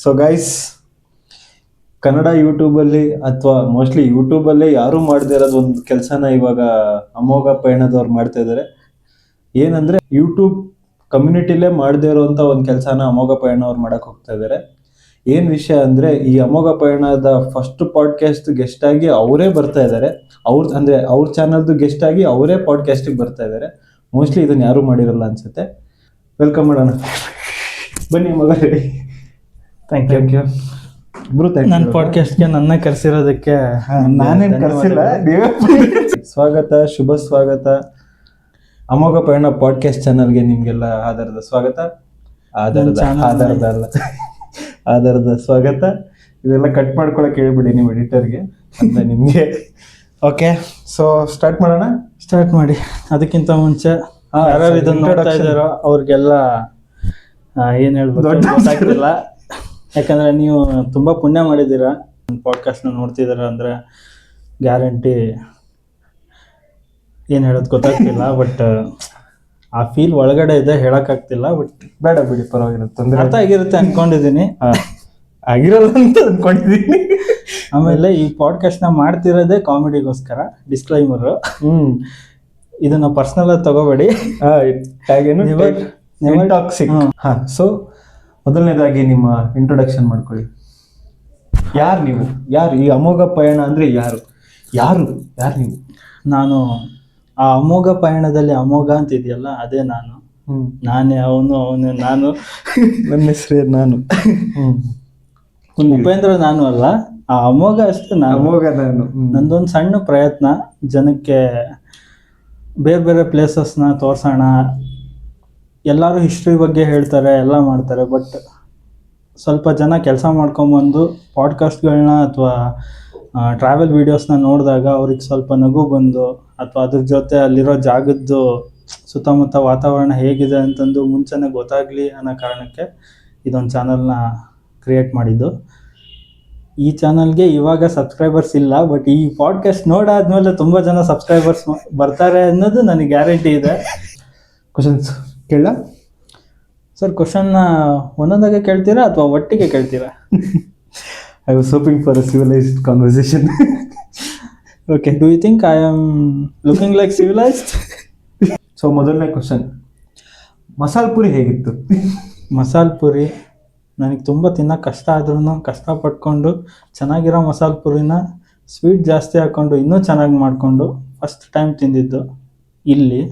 So guys, Kannada ಯೂಟ್ಯೂಬಲ್ಲಿ ಅಥವಾ mostly ಯೂಟ್ಯೂಬಲ್ಲೇ ಯಾರೂ ಮಾಡದೇ ಇರೋದು ಒಂದು ಕೆಲಸನ ಇವಾಗ ಅಮೋಘ ಪಯಣದವ್ರು ಮಾಡ್ತಾ ಇದ್ದಾರೆ. ಏನಂದ್ರೆ ಯೂಟ್ಯೂಬ್ ಕಮ್ಯುನಿಟಿಲೇ ಮಾಡದೇ ಇರೋಂಥ ಒಂದು ಕೆಲಸನ ಅಮೋಘ ಪಯಣ ಅವ್ರು ಮಾಡಕ್ ಹೋಗ್ತಾ ಇದ್ದಾರೆ. ಏನ್ ವಿಷಯ ಅಂದ್ರೆ, ಈ ಅಮೋಘ ಪಯಣದ ಫಸ್ಟ್ ಪಾಡ್ಕಾಸ್ಟ್ ಗೆಸ್ಟ್ ಆಗಿ ಅವರೇ ಬರ್ತಾ ಇದ್ದಾರೆ. ಅವ್ರ ಚಾನಲ್ದು ಗೆಸ್ಟ್ ಆಗಿ ಅವರೇ ಪಾಡ್ಕಾಸ್ಟಿಗೆ ಬರ್ತಾ ಇದ್ದಾರೆ. ಮೋಸ್ಟ್ಲಿ ಇದನ್ನ ಯಾರು ಮಾಡಿರಲ್ಲ ಅನ್ಸುತ್ತೆ. ವೆಲ್ಕಮ್ ಮಾಡೋಣ, ಬನ್ನಿ ಮಗ. ರೆಡಿ? Thank you. ನನ್ನ ಪಾಡ್ಕಾಸ್ಟ್ಗೆ ನನ್ನ ಕರೆಸಿರೋದಕ್ಕೆ ನಾನೇನು ಕರೆಸಿಲ್ಲ, ನೀವೇ. ಸ್ವಾಗತ, ಶುಭ ಸ್ವಾಗತ. ಅಮೋಘ ಪಯಣ ಪಾಡ್ಕಾಸ್ಟ್ ಚಾನಲ್ಗೆ ನಿಮ್ಗೆಲ್ಲ ಆಧಾರದ ಸ್ವಾಗತ. ಆಧಾರದ ಸ್ವಾಗತ. ಇದೆಲ್ಲ ಕಟ್ ಮಾಡ್ಕೊಳಕ್ ಹೇಳ್ಬಿಡಿ ನೀವು ಎಡಿಟರ್ಗೆ ಅಂತ ನಿಮ್ಗೆ. ಓಕೆ, ಸೊ ಸ್ಟಾರ್ಟ್ ಮಾಡೋಣ. ಸ್ಟಾರ್ಟ್ ಮಾಡಿ. ಅದಕ್ಕಿಂತ ಮುಂಚೆ ಯಾರು ಇದನ್ನ ನೋಡ್ತಾ ಇದ್ದಾರೋ ಅವ್ರಿಗೆಲ್ಲ ಏನ್ ಹೇಳ್ಬೋದು ಗೊತ್ತಾಗ್ತಿಲ್ಲ. ಯಾಕಂದ್ರೆ ನೀವು ತುಂಬಾ ಪುಣ್ಯ ಮಾಡಿದ್ದೀರಾ, ಪಾಡ್ಕಾಸ್ಟ್ನ ನೋಡ್ತಿದ್ದೀರಾ ಅಂದ್ರೆ ಗ್ಯಾರಂಟಿ ಏನ್ ಹೇಳೋದು ಗೊತ್ತಾಗ್ತಿಲ್ಲ. ಬಟ್ ಆ ಫೀಲ್ ಒಳಗಡೆ ಇದೆ, ಹೇಳಕ್ಕಾಗ್ತಿಲ್ಲ. ಬಟ್ ಬೇಡ ಬಿಡಿ, ಪರವಾಗಿಲ್ಲ, ತೊಂದರೆ ಅರ್ಥ ಆಗಿರುತ್ತೆ ಅನ್ಕೊಂಡಿದ್ದೀನಿ. ಆಗಿರಲ್ಲ ಅಂತ ಅನ್ಕೊಂಡಿದ್ದೀನಿ. ಆಮೇಲೆ ಈ ಪಾಡ್ಕಾಸ್ಟ್ನ ಮಾಡ್ತಿರೋದೇ ಕಾಮಿಡಿಗೋಸ್ಕರ. ಡಿಸ್ಕ್ಲೈಮರ್, ಇದನ್ನ ಪರ್ಸನಲ್ ಆಗಿ ತಗೋಬೇಡಿ. ಸೊ ಮೊದಲನೇದಾಗಿ ನಿಮ್ಮ ಇಂಟ್ರೊಡಕ್ಷನ್ ಮಾಡ್ಕೊಳ್ಳಿ. ಯಾರು ನೀವು? ಯಾರು ಈ ಅಮೋಘ ಪಯಣ ಅಂದ್ರೆ? ಯಾರು ನೀವು? ನಾನು ಆ ಅಮೋಘ ಪಯಣದಲ್ಲಿ ಅಮೋಘ ಅಂತ ಇದೆಯಲ್ಲ, ಅದೇ ನಾನು. ನಾನೇ ಅವನು ನಾನು. ನನ್ನ ಹೆಸರೇ ನಾನು. ಉಪೇಂದ್ರ ನಾನು ಅಲ್ಲ, ಆ ಅಮೋಘ ಅಷ್ಟೇ ಅಮೋಘ ನಾನು. ನಂದೊಂದು ಸಣ್ಣ ಪ್ರಯತ್ನ, ಜನಕ್ಕೆ ಬೇರೆ ಬೇರೆ ಪ್ಲೇಸಸ್ನ ತೋರ್ಸೋಣ. ಎಲ್ಲರೂ ಹಿಸ್ಟ್ರಿ ಬಗ್ಗೆ ಹೇಳ್ತಾರೆ, ಎಲ್ಲ ಮಾಡ್ತಾರೆ. ಬಟ್ ಸ್ವಲ್ಪ ಜನ ಕೆಲಸ ಮಾಡ್ಕೊಂಬಂದು ಪಾಡ್ಕಾಸ್ಟ್ಗಳನ್ನ ಅಥವಾ ಟ್ರಾವೆಲ್ ವೀಡಿಯೋಸ್ನ ನೋಡಿದಾಗ ಅವ್ರಿಗೆ ಸ್ವಲ್ಪ ನಗು ಬಂದು, ಅಥವಾ ಅದ್ರ ಜೊತೆ ಅಲ್ಲಿರೋ ಜಾಗದ್ದು ಸುತ್ತಮುತ್ತ ವಾತಾವರಣ ಹೇಗಿದೆ ಅಂತಂದು ಮುಂಚೆನೇ ಗೊತ್ತಾಗಲಿ ಅನ್ನೋ ಕಾರಣಕ್ಕೆ ಇದೊಂದು ಚಾನಲ್ನ ಕ್ರಿಯೇಟ್ ಮಾಡಿದ್ದು. ಈ ಚಾನಲ್ಗೆ ಇವಾಗ ಸಬ್ಸ್ಕ್ರೈಬರ್ಸ್ ಇಲ್ಲ, ಬಟ್ ಈ ಪಾಡ್ಕಾಸ್ಟ್ ನೋಡಾದ್ಮೇಲೆ ತುಂಬ ಜನ ಸಬ್ಸ್ಕ್ರೈಬರ್ಸ್ ಬರ್ತಾರೆ ಅನ್ನೋದು ನನಗೆ ಗ್ಯಾರಂಟಿ ಇದೆ. ಕ್ವಶನ್ಸ್ ಕೇಳ ಸರ್? ಕ್ವಶನ್ನ ಒಂದೊಂದಾಗೆ ಕೇಳ್ತೀರಾ ಅಥವಾ ಒಟ್ಟಿಗೆ ಕೇಳ್ತೀರಾ? I was hoping for a civilized conversation. Okay, do you think I am looking like civilized? So ಮೊದಲನೇ ಕ್ವಶನ್, ಮಸಾಲೆ ಪುರಿ ಹೇಗಿತ್ತು? ಮಸಾಲೆ ಪುರಿ ನನಗೆ ತುಂಬ ತಿನ್ನೋಕೆ ಕಷ್ಟ ಆದ್ರೂ ಕಷ್ಟಪಟ್ಕೊಂಡು ಚೆನ್ನಾಗಿರೋ ಮಸಾಲೆ ಪುರಿನ ಸ್ವೀಟ್ ಜಾಸ್ತಿ ಹಾಕ್ಕೊಂಡು ಇನ್ನೂ ಚೆನ್ನಾಗಿ ಮಾಡಿಕೊಂಡು ಫಸ್ಟ್ ಟೈಮ್ ತಿಂದಿದ್ದು ಇಲ್ಲಿ.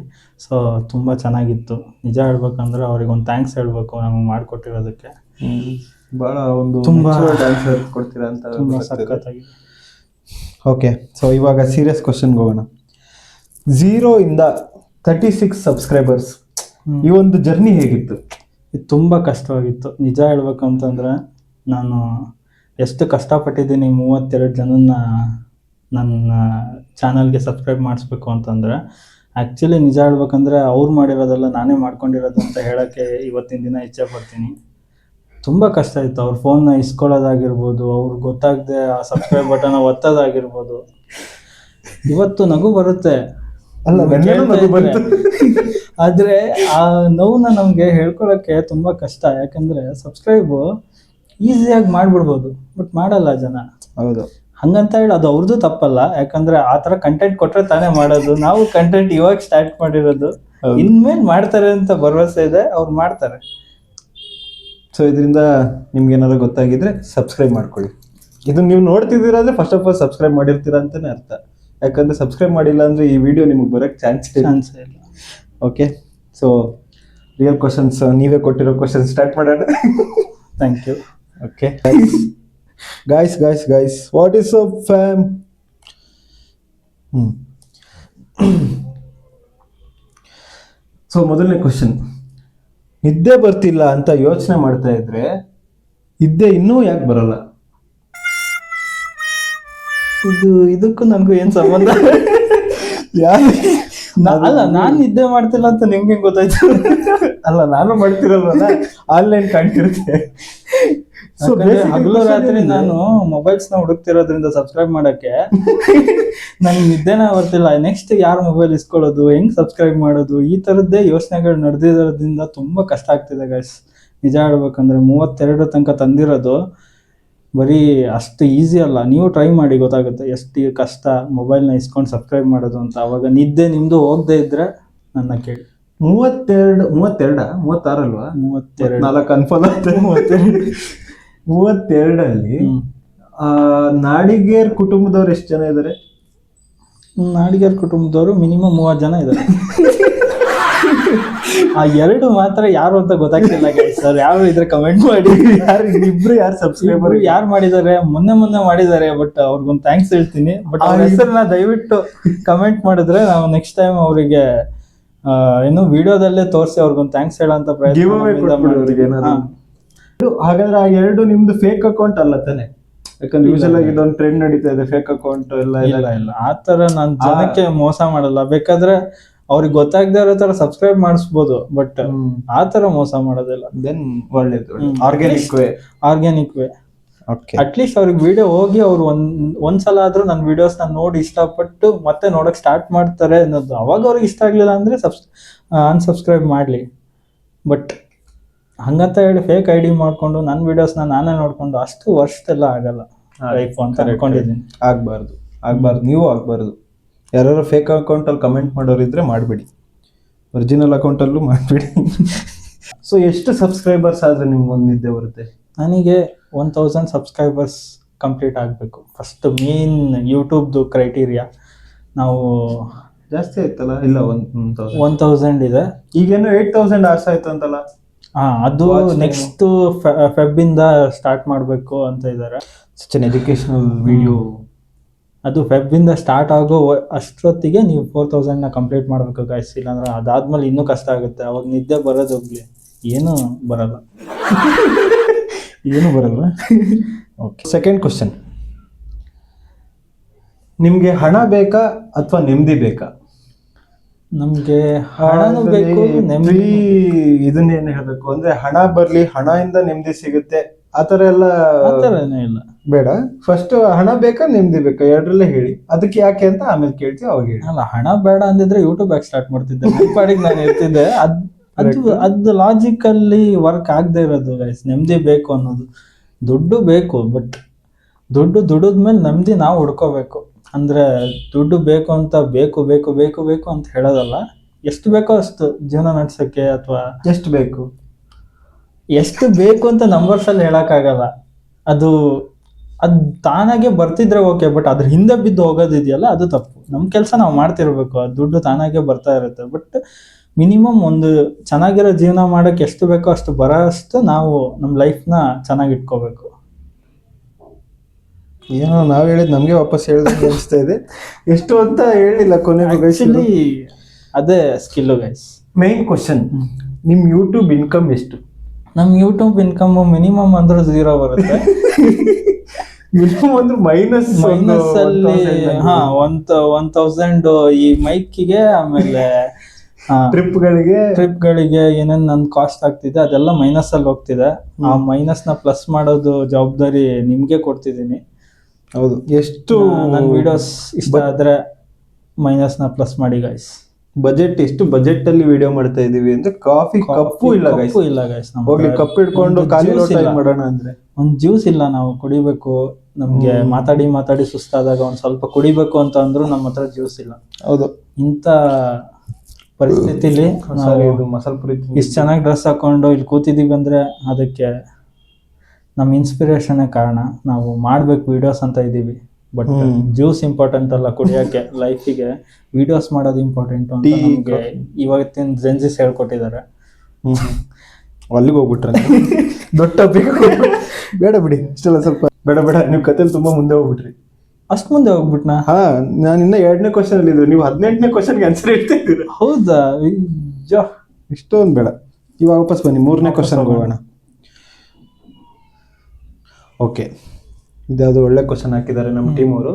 ಸೊ ತುಂಬ ಚೆನ್ನಾಗಿತ್ತು. ನಿಜ ಹೇಳ್ಬೇಕಂದ್ರೆ ಅವ್ರಿಗೆ ಒಂದು ಥ್ಯಾಂಕ್ಸ್ ಹೇಳ್ಬೇಕು ನಮಗೆ ಮಾಡಿಕೊಟ್ಟಿರೋದಕ್ಕೆ. ಭಾಳ ಒಂದು ತುಂಬ ಆನ್ಸರ್ ಕೊಡ್ತೀರಾ ಅಂತ. ತುಂಬ ಸಖತ್ತಾಗಿದೆ. ಓಕೆ, ಸೊ ಇವಾಗ ಸೀರಿಯಸ್ ಕ್ವಶನ್ಗೆ ಹೋಗೋಣ. 0 ಇಂದ 36 ಸಬ್ಸ್ಕ್ರೈಬರ್ಸ್, ಈ ಒಂದು ಜರ್ನಿ ಹೇಗಿತ್ತು? ಇದು ತುಂಬ ಕಷ್ಟವಾಗಿತ್ತು. ನಿಜ ಹೇಳ್ಬೇಕಂತಂದ್ರೆ ನಾನು ಎಷ್ಟು ಕಷ್ಟಪಟ್ಟಿದ್ದೀನಿ 32 ಜನನ ನನ್ನ ಚಾನಲ್ಗೆ ಸಬ್ಸ್ಕ್ರೈಬ್ ಮಾಡಿಸ್ಬೇಕು ಅಂತಂದರೆ. ಆ್ಯಕ್ಚುಲಿ ನಿಜ ಹೇಳ್ಬೇಕಂದ್ರೆ ಅವ್ರು ಮಾಡಿರೋದೆಲ್ಲ ನಾನೇ ಮಾಡ್ಕೊಂಡಿರೋದು ಅಂತ ಹೇಳೋಕ್ಕೆ ಇವತ್ತಿನ ದಿನ ಇಚ್ಛೆ ಪಡ್ತೀನಿ. ತುಂಬ ಕಷ್ಟ ಇತ್ತು. ಅವ್ರ ಫೋನ್ನ ಇಸ್ಕೊಳ್ಳೋದಾಗಿರ್ಬೋದು, ಅವ್ರಿಗೆ ಗೊತ್ತಾಗದೆ ಆ ಸಬ್ಸ್ಕ್ರೈಬ್ ಬಟನ್ ಒತ್ತೋದಾಗಿರ್ಬೋದು. ಇವತ್ತು ನಗು ಬರುತ್ತೆ, ಆದರೆ ಆ ನೋವನ್ನ ನಮಗೆ ಹೇಳ್ಕೊಳಕ್ಕೆ ತುಂಬ ಕಷ್ಟ. ಯಾಕಂದರೆ ಸಬ್ಸ್ಕ್ರೈಬು ಈಸಿಯಾಗಿ ಮಾಡಿಬಿಡ್ಬೋದು, ಬಟ್ ಮಾಡಲ್ಲ ಜನ. ಹೌದು, ಹಂಗಂತ ಹೇಳಿ ಅದು ಅವ್ರದ್ದು ತಪ್ಪಲ್ಲ. ಯಾಕಂದ್ರೆ ಆ ಥರ ಕಂಟೆಂಟ್ ಕೊಟ್ಟರೆ ತಾನೇ ಮಾಡೋದು. ನಾವು ಕಂಟೆಂಟ್ ಇವಾಗ ಸ್ಟಾರ್ಟ್ ಮಾಡಿರೋದು, ಇನ್ಮೇಲೆ ಮಾಡ್ತಾರೆ ಅಂತ ಭರವಸೆ ಇದೆ, ಅವ್ರು ಮಾಡ್ತಾರೆ. ಸೊ ಇದರಿಂದ ನಿಮ್ಗೆ ಏನಾದ್ರು ಗೊತ್ತಾಗಿದ್ರೆ ಸಬ್ಸ್ಕ್ರೈಬ್ ಮಾಡ್ಕೊಳ್ಳಿ. ಇದು ನೀವು ನೋಡ್ತಿದ್ದೀರಾ ಅಂದರೆ ಫಸ್ಟ್ ಆಫ್ ಆಲ್ ಸಬ್ಸ್ಕ್ರೈಬ್ ಮಾಡಿರ್ತೀರಾ ಅಂತಲೇ ಅರ್ಥ. ಯಾಕಂದರೆ ಸಬ್ಸ್ಕ್ರೈಬ್ ಮಾಡಿಲ್ಲ ಅಂದರೆ ಈ ವಿಡಿಯೋ ನಿಮಗೆ ಬರೋಕ್ಕೆ ಚಾನ್ಸ್ ಇಲ್ಲ. ಓಕೆ, ಸೊ ರಿಯಲ್ ಕ್ವಶನ್ಸ್, ನೀವೇ ಕೊಟ್ಟಿರೋ ಕ್ವಶನ್ ಸ್ಟಾರ್ಟ್ ಮಾಡೋಣ. Thank you. Okay guys, what is up fam? So ಮೊದಲನೇ ಕ್ವಶನ್, ನಿದ್ದೆ ಬರ್ತಿಲ್ಲ ಅಂತ ಯೋಚನೆ ಮಾಡ್ತಾ ಇದ್ರೆ ನಿದ್ದೆ ಇನ್ನೂ ಯಾಕೆ ಬರಲ್ಲ? ಇದಕ್ಕೂ ನನಗೂ ಏನು ಸಂಬಂಧ? ಅಲ್ಲ, ನಾನು ನಿದ್ದೆ ಮಾಡ್ತಿಲ್ಲ ಅಂತ ನಿಮ್ಗೆ ಗೊತ್ತಾಯ್ತು? ಅಲ್ಲ, ನಾನು ಮಾಡ್ತಿರಲ್ವಲ್ಲ, ಆನ್ಲೈನ್ ಕಾಣ್ತಿರುತ್ತೆ. ಹಗಲು ರಾತ್ರಿ ನಾನು ಮೊಬೈಲ್ಸ್ ನ ಹುಡುಕ್ತಿರೋದ್ರಿಂದ ಸಬ್ಸ್ಕ್ರೈಬ್ ಮಾಡಕ್ಕೆ ನನ್ಗೆ ನಿದ್ದೆನ ಬರ್ತಿಲ್ಲ. ನೆಕ್ಸ್ಟ್ ಯಾರು ಮೊಬೈಲ್ ಇಸ್ಕೊಳ್ಳೋದು, ಹೆಂಗ್ ಸಬ್ಸ್ಕ್ರೈಬ್ ಮಾಡೋದು, ಈ ತರದ್ದೇ ಯೋಚನೆಗಳು ನಡೆದಿರೋದ್ರಿಂದ ತುಂಬಾ ಕಷ್ಟ ಆಗ್ತಿದೆ ಗೈಸ್. ನಿಜ ಹೇಳ್ಬೇಕಂದ್ರೆ 32 ತನಕ ತಂದಿರೋದು ಬರೀ ಅಷ್ಟು ಈಸಿ ಅಲ್ಲ. ನೀವು ಟ್ರೈ ಮಾಡಿ, ಗೊತ್ತಾಗುತ್ತೆ ಎಷ್ಟು ಕಷ್ಟ ಮೊಬೈಲ್ನ ಇಸ್ಕೊಂಡು ಸಬ್ಸ್ಕ್ರೈಬ್ ಮಾಡೋದು ಅಂತ. ಅವಾಗ ನಿದ್ದೆ ನಿಮ್ಮದು ಹೋಗದೆ ಇದ್ದರೆ ನನ್ನ ಕೇಳಿ. 36 ಅಲ್ವಾ? 32 4 ಕನ್ಫರ್ಮ್ ಆಗುತ್ತೆ. 32 ನಾಡಿಗೇರ್ ಕುಟುಂಬದವ್ರು ಎಷ್ಟು ಜನ ಇದ್ದಾರೆ? ನಾಡಿಗೇರ್ ಕುಟುಂಬದವರು ಮಿನಿಮಮ್ 30 ಜನ ಇದ್ದಾರೆ. ಆ 2 ಮಾತ್ರ ಯಾರು ಅಂತ ಗೊತ್ತಾಗ್ತಿಲ್ಲ ಸರ್. ಯಾರು ಇದ್ರೆ ಕಮೆಂಟ್ ಮಾಡಿ. ಯಾರು ಸಬ್ಸ್ಕ್ರೈಬರ್ ಯಾರು ಮಾಡಿದ್ದಾರೆ? ಮೊನ್ನೆ ಮಾಡಿದ್ದಾರೆ, ಬಟ್ ಅವ್ರಿಗೊಂದು ಥ್ಯಾಂಕ್ಸ್ ಹೇಳ್ತೀನಿ. ಬಟ್ ಅವ್ರ ಹೆಸರನ್ನ ದಯವಿಟ್ಟು ಕಮೆಂಟ್ ಮಾಡಿದ್ರೆ ನಾವು ನೆಕ್ಸ್ಟ್ ಟೈಮ್ ಅವರಿಗೆ ಏನು ವಿಡಿಯೋದಲ್ಲೇ ತೋರಿಸಿ ಅವ್ರಿಗೊಂದು ಥ್ಯಾಂಕ್ಸ್ ಹೇಳೋಂತ ಪ್ರಯತ್ನ. ಹಾಗಾದ್ರೆ ಆ 2 ನಿಮ್ದು ಫೇಕ್ ಅಕೌಂಟ್ ಅಲ್ಲ ತಾನೆ? ಯಾಕಂದ್ರೆ ಯೂಶಲ್ ಆಗಿ ಇದೊಂದು ಟ್ರೆಂಡ್ ನಡೀತಾ ಇದೆ, ಫೇಕ್ ಅಕೌಂಟ್ ಎಲ್ಲ. ಇಲ್ಲ ಆ ತರ ನಾನು ಜನಕ್ಕೆ ಮೋಸ ಮಾಡಲ್ಲ. ಬೇಕಾದ್ರೆ ಅವ್ರಿಗೆ ಗೊತ್ತಾಗದೇ ಇರೋ ತರ ಸಬ್ಸ್ಕ್ರೈಬ್ ಮಾಡಿಸ್ಬೋದು, ಬಟ್ ಆ ತರ ಮೋಸ ಮಾಡೋದಿಲ್ಲ. ದೆನ್ ಒಳ್ಳೇದು, ಆರ್ಗ್ಯಾನಿಕ್ ವೇ. ಅಟ್ಲೀಸ್ಟ್ ಅವ್ರಿಗೆ ವಿಡಿಯೋ ಹೋಗಿ ಅವ್ರು ಒಂದ್ಸಲ ಆದ್ರೂ ನನ್ನ ವಿಡಿಯೋಸ್ ನೋಡಿ ಇಷ್ಟಪಟ್ಟು ಮತ್ತೆ ನೋಡಕ್ ಸ್ಟಾರ್ಟ್ ಮಾಡ್ತಾರೆ ಅನ್ನೋದು. ಅವಾಗ ಅವ್ರಿಗೆ ಇಷ್ಟ ಆಗ್ಲಿಲ್ಲ ಅಂದ್ರೆ ಅನ್ಸಬ್ಸ್ಕ್ರೈಬ್ ಮಾಡ್ಲಿ. ಬಟ್ ಹಂಗಂತ ಹೇಳಿ ಫೇಕ್ ಐಡಿ ಮಾಡ್ಕೊಂಡು ನನ್ನ ವಿಡಿಯೋಸ್ನ ನಾನೇ ನೋಡ್ಕೊಂಡು ಅಷ್ಟು ವರ್ಷದೆಲ್ಲ ಆಗಲ್ಲ ಲೈಫ್ ಅಂತ ಅನ್ಕೊಂಡಿದ್ದೀನಿ. ಆಗ್ಬಾರ್ದು, ನೀವು ಆಗ್ಬಾರ್ದು. ಯಾರು ಫೇಕ್ ಅಕೌಂಟಲ್ಲಿ ಕಮೆಂಟ್ ಮಾಡೋರಿದ್ರೆ ಮಾಡಬೇಡಿ, ಒರಿಜಿನಲ್ ಅಕೌಂಟಲ್ಲೂ ಮಾಡಬೇಡಿ. ಸೊ ಎಷ್ಟು ಸಬ್ಸ್ಕ್ರೈಬರ್ಸ್ ಆದರೆ ನಿಮ್ಗೊಂದು ನಿದ್ದೆ ಬರುತ್ತೆ? ನನಗೆ 1000 ಸಬ್ಸ್ಕ್ರೈಬರ್ಸ್ ಕಂಪ್ಲೀಟ್ ಆಗಬೇಕು ಫಸ್ಟ್. ಮೇನ್ ಯೂಟ್ಯೂಬ್ದು ಕ್ರೈಟೀರಿಯಾ. ನಾವು ಜಾಸ್ತಿ ಆಯ್ತಲ್ಲ? ಇಲ್ಲ, 1000 ಇದೆ. ಈಗೇನೋ 8000 ಆರ್ಸ್ ಆಯ್ತು ಅಂತಲ್ಲ? ಅದು ನೆಕ್ಸ್ಟ್ ಫೆಬ್ಬಿಂದ ಸ್ಟಾರ್ಟ್ ಮಾಡಬೇಕು ಅಂತ ಇದ್ದಾರೆ. ಎಜುಕೇಶನಲ್ ವಿಡಿಯೋ ಅದು ಫೆಬ್ಬಿಂದ ಸ್ಟಾರ್ಟ್ ಆಗೋ ಅಷ್ಟೊತ್ತಿಗೆ ನೀವು 4000ನ ಕಂಪ್ಲೀಟ್ ಮಾಡಬೇಕು ಗೈಸ್. ಇಲ್ಲಾಂದ್ರೆ ಅದಾದ್ಮೇಲೆ ಇನ್ನೂ ಕಷ್ಟ ಆಗುತ್ತೆ. ಅವಾಗ ನಿದ್ದೆ ಬರೋದು ಹೋಗ್ಲಿ, ಏನೂ ಬರಲ್ಲ. ಏನು ಬರಲ್ವಾ? Okay, second question. ನಿಮಗೆ ಹಣ ಬೇಕಾ ಅಥವಾ ನೆಮ್ಮದಿ ಬೇಕಾ? ನಮ್ಗೆ ಹಣನೂ ಬೇಕು, ನೆಮ್ಮದಿ. ಇದನ್ನೇನು ಹೇಳ್ಬೇಕು ಅಂದ್ರೆ, ಹಣ ಬರ್ಲಿ, ಹಣದಿಂದ ನೆಮ್ಮದಿ ಸಿಗುತ್ತೆ ಆ ಥರ ಎಲ್ಲ ಇಲ್ಲ, ಬೇಡ. ಫಸ್ಟ್ ಹಣ ಬೇಕಾ ನೆಮ್ಮದಿ ಬೇಕಾ ಎರಡರಲ್ಲೇ ಹೇಳಿ. ಅದಕ್ಕೆ ಯಾಕೆ ಅಂತ ಆಮೇಲೆ ಕೇಳ್ತೀವಿ, ಅವಾಗ ಹೇಳಿ. ಅಲ್ಲ, ಹಣ ಬೇಡ ಅಂದಿದ್ರೆ ಯೂಟ್ಯೂಬ್ ಯಾಕೆ ಸ್ಟಾರ್ಟ್ ಮಾಡ್ತಿದ್ದೆ? ನನ್ನ ಪಾಡಿಗೆ ನಾನು ಇರ್ತಿದ್ದೆ. ಅದು ಲಾಜಿಕಲ್ಲಿ ವರ್ಕ್ ಆಗದೆ ಇರೋದು ಗೈಸ್. ನೆಮ್ಮದಿ ಬೇಕು ಅನ್ನೋದು. ದುಡ್ಡು ಬೇಕು, ಬಟ್ ದುಡಿದ್ಮೇಲೆ ನೆಮ್ಮದಿ ನಾವು ಹುಡ್ಕೋಬೇಕು. ಅಂದ್ರೆ ದುಡ್ಡು ಬೇಕು ಅಂತ ಬೇಕು ಬೇಕು ಬೇಕು ಬೇಕು ಅಂತ ಹೇಳೋದಲ್ಲ. ಎಷ್ಟು ಬೇಕೋ ಅಷ್ಟು ಜೀವನ ನಡ್ಸಕ್ಕೆ, ಅಥವಾ ಎಷ್ಟು ಬೇಕು ಅಂತ ನಂಬರ್ಸಲ್ಲಿ ಹೇಳಕ್ಕಾಗಲ್ಲ. ಅದು ತಾನಾಗೆ ಬರ್ತಿದ್ರೆ ಓಕೆ, ಬಟ್ ಅದ್ರ ಹಿಂದೆ ಬಿದ್ದು ಹೋಗೋದಿದೆಯಲ್ಲ, ಅದು ತಪ್ಪು. ನಮ್ಮ ಕೆಲಸ ನಾವು ಮಾಡ್ತಿರ್ಬೇಕು, ಅದು ದುಡ್ಡು ತಾನಾಗೆ ಬರ್ತಾ ಇರುತ್ತೆ. ಬಟ್ ಮಿನಿಮಮ್ ಒಂದು ಚೆನ್ನಾಗಿರೋ ಜೀವನ ಮಾಡೋಕ್ಕೆ ಎಷ್ಟು ಬೇಕೋ ಅಷ್ಟು ಬರೋ ಅಷ್ಟು ನಾವು ನಮ್ಮ ಲೈಫ್ನ ಚೆನ್ನಾಗಿ ಇಟ್ಕೋಬೇಕು. ಏನೋ ನಾವು ಹೇಳಿದ್ ನಮಗೆ ವಾಪಸ್ ಹೇಳ್ದಂಗೆ ಅನಿಸ್ತಾ ಇದೆ. ಎಷ್ಟು ಅಂತ ಹೇಳಿಲ್ಲ ಕೊನೆಗೆ. ಆಕ್ಚುಲಿ ಅದೇ ಸ್ಕಿಲ್ಲು ಗೈಸ್. ಮೇನ್ ಕ್ವಶನ್, ನಿಮ್ಮ ಯೂಟ್ಯೂಬ್ ಇನ್ಕಮ್ ಎಷ್ಟು? ನಮ್ಮ ಯೂಟ್ಯೂಬ್ ಇನ್ಕಮ್ ಮಿನಿಮಮ್ ಅಂದ್ರೆ 0 ಬರುತ್ತೆ. ಮಿನಿಮಮ್ ಅಂದ್ರೆ ಮೈನಸ್ ಅಲ್ಲಿ 1000 ಈ ಮೈಕಿಗೆ, ಆಮೇಲೆ ಟ್ರಿಪ್ಗಳಿಗೆ ಏನೇನ್ ನನ್ ಕಾಸ್ಟ್ ಆಗ್ತಿದೆ ಅದೆಲ್ಲ ಮೈನಸ್ ಅಲ್ಲಿ ಹೋಗ್ತಿದೆ. ಆ ಮೈನಸ್ ನ ಪ್ಲಸ್ ಮಾಡೋದು ಜವಾಬ್ದಾರಿ ನಿಮ್ಗೆ ಕೊಡ್ತಿದ್ದೀನಿ. ಹೌದು, ಎಷ್ಟು ನನ್ನ ವಿಡಿಯೋಸ್ ಇಷ್ಟ ಆದ್ರೆ ಮೈನಸ್ ನ ಪ್ಲಸ್ ಮಾಡಿ ಗೈಸ್. ಬಜೆಟ್ ಎಷ್ಟು ಬಜೆಟ್ ಅಲ್ಲಿ ವಿಡಿಯೋ ಮಾಡ್ತಾ ಇದೀವಿ ಅಂದ್ರೆ ಕಾಫಿ ಕಪ್ಪು ಇಲ್ಲ ಗೈಸ್. ಹೋಗ್ಲಿ, ಕಪ್ ಇಟ್ಕೊಂಡು ಖಾಲಿ ಲೋಟ ಮಾಡೋಣ ಅಂದ್ರೆ ಒಂದ್ ಜ್ಯೂಸ್ ಇಲ್ಲ, ನಾವು ಕುಡಿಬೇಕು. ನಮ್ಗೆ ಮಾತಾಡಿ ಸುಸ್ತಾದಾಗ ಒಂದ್ ಸ್ವಲ್ಪ ಕುಡಿಬೇಕು ಅಂತ ಅಂದ್ರು ನಮ್ಮ ಹತ್ರ ಜ್ಯೂಸ್ ಇಲ್ಲ. ಹೌದು, ಇಂತ ಪರಿಸ್ಥಿತಿಲಿ ಇಷ್ಟು ಚೆನ್ನಾಗಿ ಡ್ರೆಸ್ ಹಾಕೊಂಡು ಇಲ್ಲಿ ಕೂತಿದೀವಿ ಅಂದ್ರೆ ಅದಕ್ಕೆ ನಮ್ಮ ಇನ್ಸ್ಪಿರೇಷನ್ ಕಾರಣ. ನಾವು ಮಾಡ್ಬೇಕು ವಿಡಿಯೋಸ್ ಅಂತ ಇದೀವಿ, ಬಟ್ ಜ್ಯೂಸ್ ಇಂಪಾರ್ಟೆಂಟ್ ಅಲ್ಲ ಕುಡಿಯೋಕೆ. ಲೈಫಿಗೆ ವಿಡಿಯೋಸ್ ಮಾಡೋದು ಇಂಪಾರ್ಟೆಂಟ್ ಅಂತ ನಮ್ಗೆ ಇವತ್ತಿನ ಜೆನ್ಸಿಸ್ ಹೇಳ್ಕೊಟ್ಟಿದ್ದಾರೆ. ಅಲ್ಲಿಗೆ ಹೋಗ್ಬಿಟ್ರೆ ದೊಡ್ಡ ಟಾಪಿಕ್ ಬೇಡ ಬಿಡಿ, ಇಷ್ಟೆಲ್ಲ ಸ್ವಲ್ಪ ಬೇಡ. ನೀವು ಕಥೆಲಿ ತುಂಬಾ ಮುಂದೆ ಹೋಗ್ಬಿಟ್ರಿ. ಅಷ್ಟ್ ಮುಂದೆ ಹೋಗ್ಬಿಟ್ನಾ? ನಾನು ಇನ್ನ 2ನೇ ಕ್ವಶನ್ ಅಲ್ಲಿ ಇದ್ರು, ನೀವು 18ನೇ ಕ್ವಶನ್ಗೆ ಆನ್ಸರ್ ಇಡ್ತಾ ಇದ್ದೀರಾ. ಹೌದಾ? ಇಷ್ಟೊಂದು ಬೇಡ, ಇವಾಗ ವಾಪಸ್ ಬನ್ನಿ 3ನೇ ಕ್ವಶನ್ ಹೋಗೋಣ. ಓಕೆ, ಇದಾದ್ರು ಒಳ್ಳೆ ಕ್ವಶನ್ ಹಾಕಿದ್ದಾರೆ ನಮ್ಮ ಟೀಮ್ ಅವರು.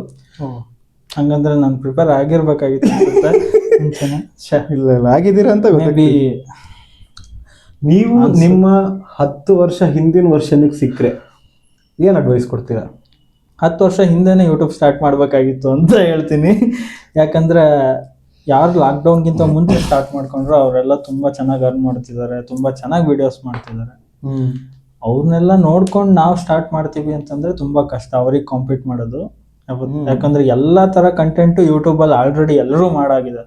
ಹಂಗಂದ್ರೆ ನಾನು ಪ್ರಿಪೇರ್ ಆಗಿರ್ಬೇಕಾಗಿತ್ತು. ಇಲ್ಲ ಆಗಿದ್ದೀರಾ ಅಂತ ಗೊತ್ತಾಗಿ. ನೀವು ನಿಮ್ಮ 10 ವರ್ಷ ಹಿಂದಿನ ವರ್ಷನಿಗೆ ಸಿಕ್ಕರೆ ಏನು ಅಡ್ವೈಸ್ ಕೊಡ್ತೀರಾ? 10 ವರ್ಷ ಹಿಂದೆನೇ ಯೂಟ್ಯೂಬ್ ಸ್ಟಾರ್ಟ್ ಮಾಡಬೇಕಾಗಿತ್ತು ಅಂತ ಹೇಳ್ತೀನಿ. ಯಾಕಂದರೆ ಯಾರು ಲಾಕ್ಡೌನ್ಗಿಂತ ಮುಂಚೆ ಸ್ಟಾರ್ಟ್ ಮಾಡ್ಕೊಂಡ್ರು ಅವರೆಲ್ಲ ತುಂಬ ಚೆನ್ನಾಗಿ ಅರ್ನ್ ಮಾಡ್ತಿದ್ದಾರೆ, ತುಂಬ ಚೆನ್ನಾಗಿ ವೀಡಿಯೋಸ್ ಮಾಡ್ತಿದ್ದಾರೆ. ಅವ್ರನ್ನೆಲ್ಲ ನೋಡ್ಕೊಂಡು ನಾವು ಸ್ಟಾರ್ಟ್ ಮಾಡ್ತೀವಿ ಅಂತಂದ್ರೆ ತುಂಬಾ ಕಷ್ಟ ಅವ್ರಿಗೆ ಕಾಂಪೀಟ್ ಮಾಡೋದು. ಯಾಕಂದ್ರೆ ಎಲ್ಲಾ ತರ ಕಂಟೆಂಟ್ ಯೂಟ್ಯೂಬಲ್ಲಿ ಆಲ್ರೆಡಿ ಎಲ್ಲರೂ ಮಾಡಾಗಿದೆ.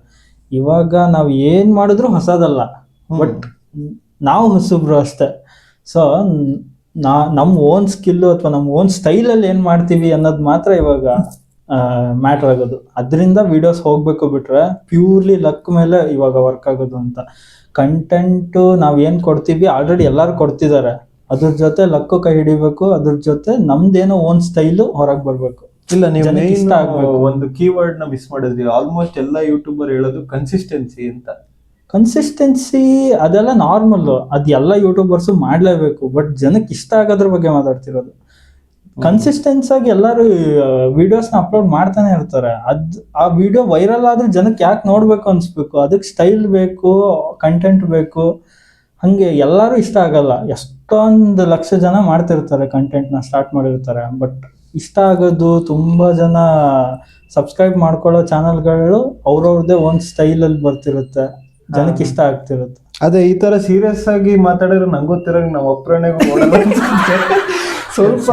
ಇವಾಗ ನಾವ್ ಏನ್ ಮಾಡಿದ್ರು ಹೊಸದಲ್ಲ, ಬಟ್ ನಾವು ಹೊಸಬ್ರು ಅಷ್ಟೇ. ಸೊ ನಮ್ ಓನ್ ಸ್ಕಿಲ್ ಅಥವಾ ನಮ್ ಓನ್ ಸ್ಟೈಲ್ ಅಲ್ಲಿ ಏನ್ ಮಾಡ್ತೀವಿ ಅನ್ನೋದು ಮಾತ್ರ ಇವಾಗ ಮ್ಯಾಟರ್ ಆಗೋದು. ಅದರಿಂದ ವಿಡಿಯೋಸ್ ಹೋಗ್ಬೇಕು, ಬಿಟ್ರೆ ಪ್ಯೂರ್ಲಿ ಲಕ್ ಮೇಲೆ ಇವಾಗ ವರ್ಕ್ ಆಗೋದು ಅಂತ. ಕಂಟೆಂಟ್ ನಾವ್ ಏನ್ ಕೊಡ್ತೀವಿ ಆಲ್ರೆಡಿ ಎಲ್ಲಾರು ಕೊಡ್ತಿದ್ದಾರೆ, ಅದ್ರ ಜೊತೆ ಲಕ್ಕು ಕೈ ಹಿಡಿಬೇಕು, ಅದ್ರ ಜೊತೆ ನಮ್ದೇನೋ ಓನ್ ಸ್ಟೈಲು ಹೊರಗೆ ಬರ್ಬೇಕು. ಇಲ್ಲ, ನೀವು ಒಂದು ಕೀವರ್ಡ್ ನ ಮಿಸ್ ಮಾಡಿದ್ರಿ. ಆಲ್ಮೋಸ್ಟ್ ಎಲ್ಲ ಯೂಟ್ಯೂಬರ್ ಹೇಳೋದು ಕನ್ಸಿಸ್ಟೆನ್ಸಿ ಅಂತ. ಕನ್ಸಿಸ್ಟೆನ್ಸಿ ಅದೆಲ್ಲ ನಾರ್ಮಲ್, ಅದ್ ಎಲ್ಲ ಯೂಟ್ಯೂಬರ್ಸು ಮಾಡ್ಲೇಬೇಕು, ಬಟ್ ಜನಕ್ಕೆ ಇಷ್ಟ ಆಗೋದ್ರ ಬಗ್ಗೆ ಮಾತಾಡ್ತಿರೋದು. ಕನ್ಸಿಸ್ಟೆನ್ಸ್ ಆಗಿ ಎಲ್ಲಾರು ವಿಡಿಯೋಸ್ ನ ಅಪ್ಲೋಡ್ ಮಾಡ್ತಾನೆ ಇರ್ತಾರೆ. ಆ ವಿಡಿಯೋ ವೈರಲ್ ಆದ್ರೆ ಜನಕ್ಕೆ ಯಾಕೆ ನೋಡ್ಬೇಕು ಅನ್ಸ್ಬೇಕು, ಅದಕ್ಕೆ ಸ್ಟೈಲ್ ಬೇಕು, ಕಂಟೆಂಟ್ ಬೇಕು. ಹಂಗೆ ಎಲ್ಲಾರು ಇಷ್ಟ ಆಗಲ್ಲ. ಎಷ್ಟೊಂದು ಲಕ್ಷ ಜನ ಮಾಡ್ತಿರ್ತಾರೆ, ಕಂಟೆಂಟ್ ನ ಸ್ಟಾರ್ಟ್ ಮಾಡಿರ್ತಾರೆ, ಬಟ್ ಇಷ್ಟ ಆಗೋದು ತುಂಬಾ ಜನ ಸಬ್ಸ್ಕ್ರೈಬ್ ಮಾಡ್ಕೊಳ್ಳೋ ಚಾನಲ್ಗಳು ಅವ್ರವ್ರದೇ ಒಂದ್ ಸ್ಟೈಲ್ ಅಲ್ಲಿ ಬರ್ತಿರುತ್ತೆ, ಜನಕ್ಕೆ ಇಷ್ಟ ಆಗ್ತಿರುತ್ತೆ. ಅದೇ ಈ ತರ ಸೀರಿಯಸ್ ಆಗಿ ಮಾತಾಡಿದ್ರೆ ನಂಗೆ ಗೊತ್ತಿರಂಗ್ ನಾವು ಒಪ್ರಣೆಗೂ ಸ್ವಲ್ಪ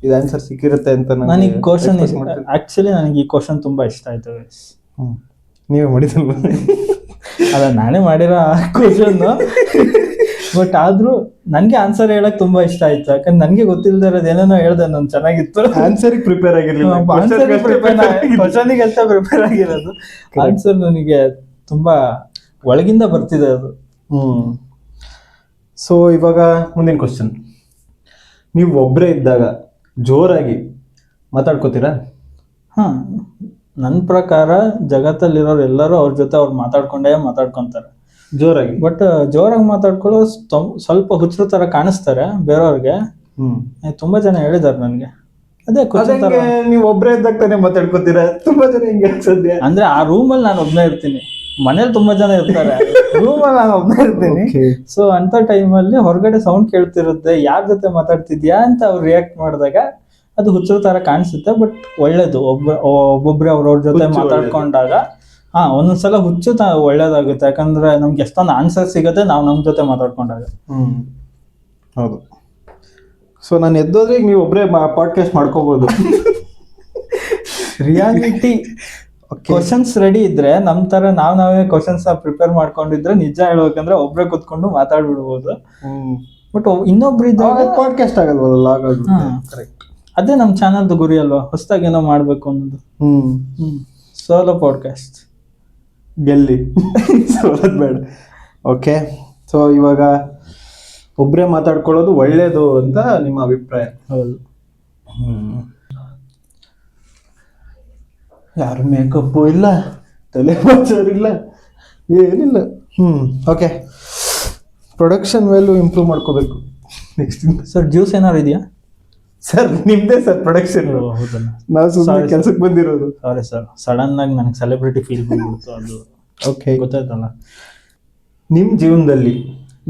ಇದು ಆನ್ಸರ್ ಸಿಕ್ಕಿರುತ್ತೆ ಅಂತ ನನಗೆ ಕ್ವಶನ್ ಆಕ್ಚುಲಿ ನನಗೆ ಈ ಕ್ವಶನ್ ತುಂಬಾ ಇಷ್ಟ ಆಯ್ತು. ನೀವೇ ಮಾಡಿದಲ್ವ? ಅಲ್ಲ, ನಾನೇ ಮಾಡಿರೋ ಕ್ವಶನ್, ಬಟ್ ಆದ್ರೂ ನನ್ಗೆ ಆನ್ಸರ್ ಹೇಳಕ್ ತುಂಬಾ ಇಷ್ಟ ಆಯ್ತು. ಯಾಕಂದ್ರೆ ನನ್ಗೆ ಗೊತ್ತಿಲ್ಲದೆ ಇರೋದು ಏನೇನೋ ಹೇಳ್ದೆ ನಾನು, ಚೆನ್ನಾಗಿತ್ತು. ಆನ್ಸರ್ ಪ್ರಿಪೇರ್ ಆಗಿರ್ಲಿಲ್ಲ, ಕ್ವಶನ್ಗೆ ಅಷ್ಟೇ ಪ್ರಿಪೇರ್ ಆಗಿರೋದು. ಆನ್ಸರ್ ನನಗೆ ತುಂಬಾ ಒಳಗಿಂದ ಬರ್ತಿದೆ ಅದು. ಸೊ ಇವಾಗ ಮುಂದಿನ ಕ್ವಶನ್, ನೀವು ಒಬ್ಬರೇ ಇದ್ದಾಗ ಜೋರಾಗಿ ಮಾತಾಡ್ಕೋತೀರಾ? ನನ್ನ ಪ್ರಕಾರ ಜಗತ್ತಲ್ಲಿರೋರು ಎಲ್ಲರೂ ಅವ್ರ ಜೊತೆ ಅವ್ರು ಮಾತಾಡ್ಕೊಂತಾರೆ ಜೋರಾಗಿ. ಬಟ್ ಜೋರಾಗಿ ಮಾತಾಡ್ಕೊಳ್ಳೋ ಸ್ವಲ್ಪ ಹುಚ್ಚರು ತರ ಕಾಣಿಸ್ತಾರೆ ಬೇರೆಯವ್ರಿಗೆ. ತುಂಬಾ ಜನ ಹೇಳಿದಾರೆ ನನ್ಗೆ. ಅದೇ ನೀವು ಒಬ್ಬರೇ ಇದ್ದಾಗ ತಾನೇ ಮಾತಾಡ್ಕೋತೀರಾ? ತುಂಬಾ ಜನ ಹಿಂಗೆ ಅನ್ಸದ್ದೆ. ಅಂದ್ರೆ ಆ ರೂಮಲ್ಲಿ ನಾನು ಒಬ್ನೇ ಇರ್ತೀನಿ, ಮನೇಲಿ ತುಂಬಾ ಜನ ಇರ್ತಾರೆ, ರೂಮಲ್ಲಿ ನಾನು ಒಬ್ನೇ ಇರ್ತೀನಿ. ಸೊ ಅಂತ ಟೈಮಲ್ಲಿ ಹೊರಗಡೆ ಸೌಂಡ್ ಕೇಳ್ತಿರುತ್ತೆ, ಯಾರ ಜೊತೆ ಮಾತಾಡ್ತಿದ್ಯಾ ಅಂತ ಅವ್ರು ರಿಯಾಕ್ಟ್ ಮಾಡಿದಾಗ ಅದು ಹುಚ್ಚರ ತರ ಕಾಣಿಸುತ್ತೆ. ಬಟ್ ಒಳ್ಳೇದು, ಒಬ್ಬೊಬ್ರೆ ಅವ್ರವ್ರ ಜೊತೆ ಮಾತಾಡ್ಕೊಂಡಾಗ ಒಂದೊಂದ್ಸಲ ಹುಚ್ಚು ಒಳ್ಳೇದಾಗುತ್ತೆ. ಯಾಕಂದ್ರೆ ನಮ್ಗೆ ಎಷ್ಟೊಂದು ಆನ್ಸರ್ ಸಿಗುತ್ತೆ ನಾವು ನಮ್ ಜೊತೆ ಮಾತಾಡ್ಕೊಂಡಾಗ. ಹೌದು. ಸೊ ನಾನು ಎದ್ದೋದ್ರೆ ಈಗ ನೀವು ಒಬ್ಬರೇ ಪಾಡ್ಕಾಸ್ಟ್ ಮಾಡ್ಕೋಬಹುದು. ರಿಯಾಲಿಟಿ ಕ್ವಶನ್ಸ್ ರೆಡಿ ಇದ್ರೆ ನಮ್ ತರ ನಾವೇ ಕ್ವಶನ್ಸ್ ಪ್ರಿಪೇರ್ ಮಾಡ್ಕೊಂಡಿದ್ರೆ ನಿಜ ಹೇಳ್ಬೇಕಂದ್ರೆ ಒಬ್ರೇ ಕುತ್ಕೊಂಡು ಮಾತಾಡ್ಬಿಡ್ಬೋದು. ಬಟ್ ಇನ್ನೊಬ್ರು ಇದ್ದಾಗ ಪಾಡ್ಕಾಸ್ಟ್ ಆಗಲ್ವಲ್ಲ, ಕರೆಕ್ಟ್. ಅದೇ ನಮ್ ಚಾನಲ್ದು ಗುರಿ ಅಲ್ವಾ, ಹೊಸದಾಗಿ ಏನೋ ಮಾಡ್ಬೇಕು ಅನ್ನೋದು. ಸೋಲೋ ಪಾಡ್ಕಾಸ್ಟ್ ಗೆಲ್ಲಿ ಸೋಲೋದ್ ಬೇಡ. ಓಕೆ, ಸೊ ಇವಾಗ ಒಬ್ಬರೇ ಮಾತಾಡ್ಕೊಳ್ಳೋದು ಒಳ್ಳೇದು ಅಂತ ನಿಮ್ಮ ಅಭಿಪ್ರಾಯ? ಹೌದು. ಯಾರು ಮೇಕಪ್ಪು ಇಲ್ಲ, ತಲೆ ಇಲ್ಲ, ಏನಿಲ್ಲ. ಓಕೆ, ಪ್ರೊಡಕ್ಷನ್ ವ್ಯಾಲ್ಯೂ ಇಂಪ್ರೂವ್ ಮಾಡ್ಕೋಬೇಕು. ನೆಕ್ಸ್ಟ್ ಸರ್, ಜ್ಯೂಸ್ ಏನಾರು ಇದೆಯಾ ಸರ್? ನಿಮ್ದೇ ಸರ್ ಪ್ರೊಡಕ್ಷನ್, ನಾವು ಸುಮ್ಮನೆ ಕೆಲ್ಸಕ್ಕೆ ಬಂದಿರೋದು. ಸಾರಿ ಸರ್, ಸಡನ್ ಆಗಿ ನನಗೆ ಸೆಲೆಬ್ರಿಟಿ ಫೀಲ್ ಬಂದ್ಬಿಡ್ತು ಅದು. ಓಕೆ, ಗೊತ್ತಾಯ್ತಲ್ಲ. ನಿಮ್ಮ ಜೀವನದಲ್ಲಿ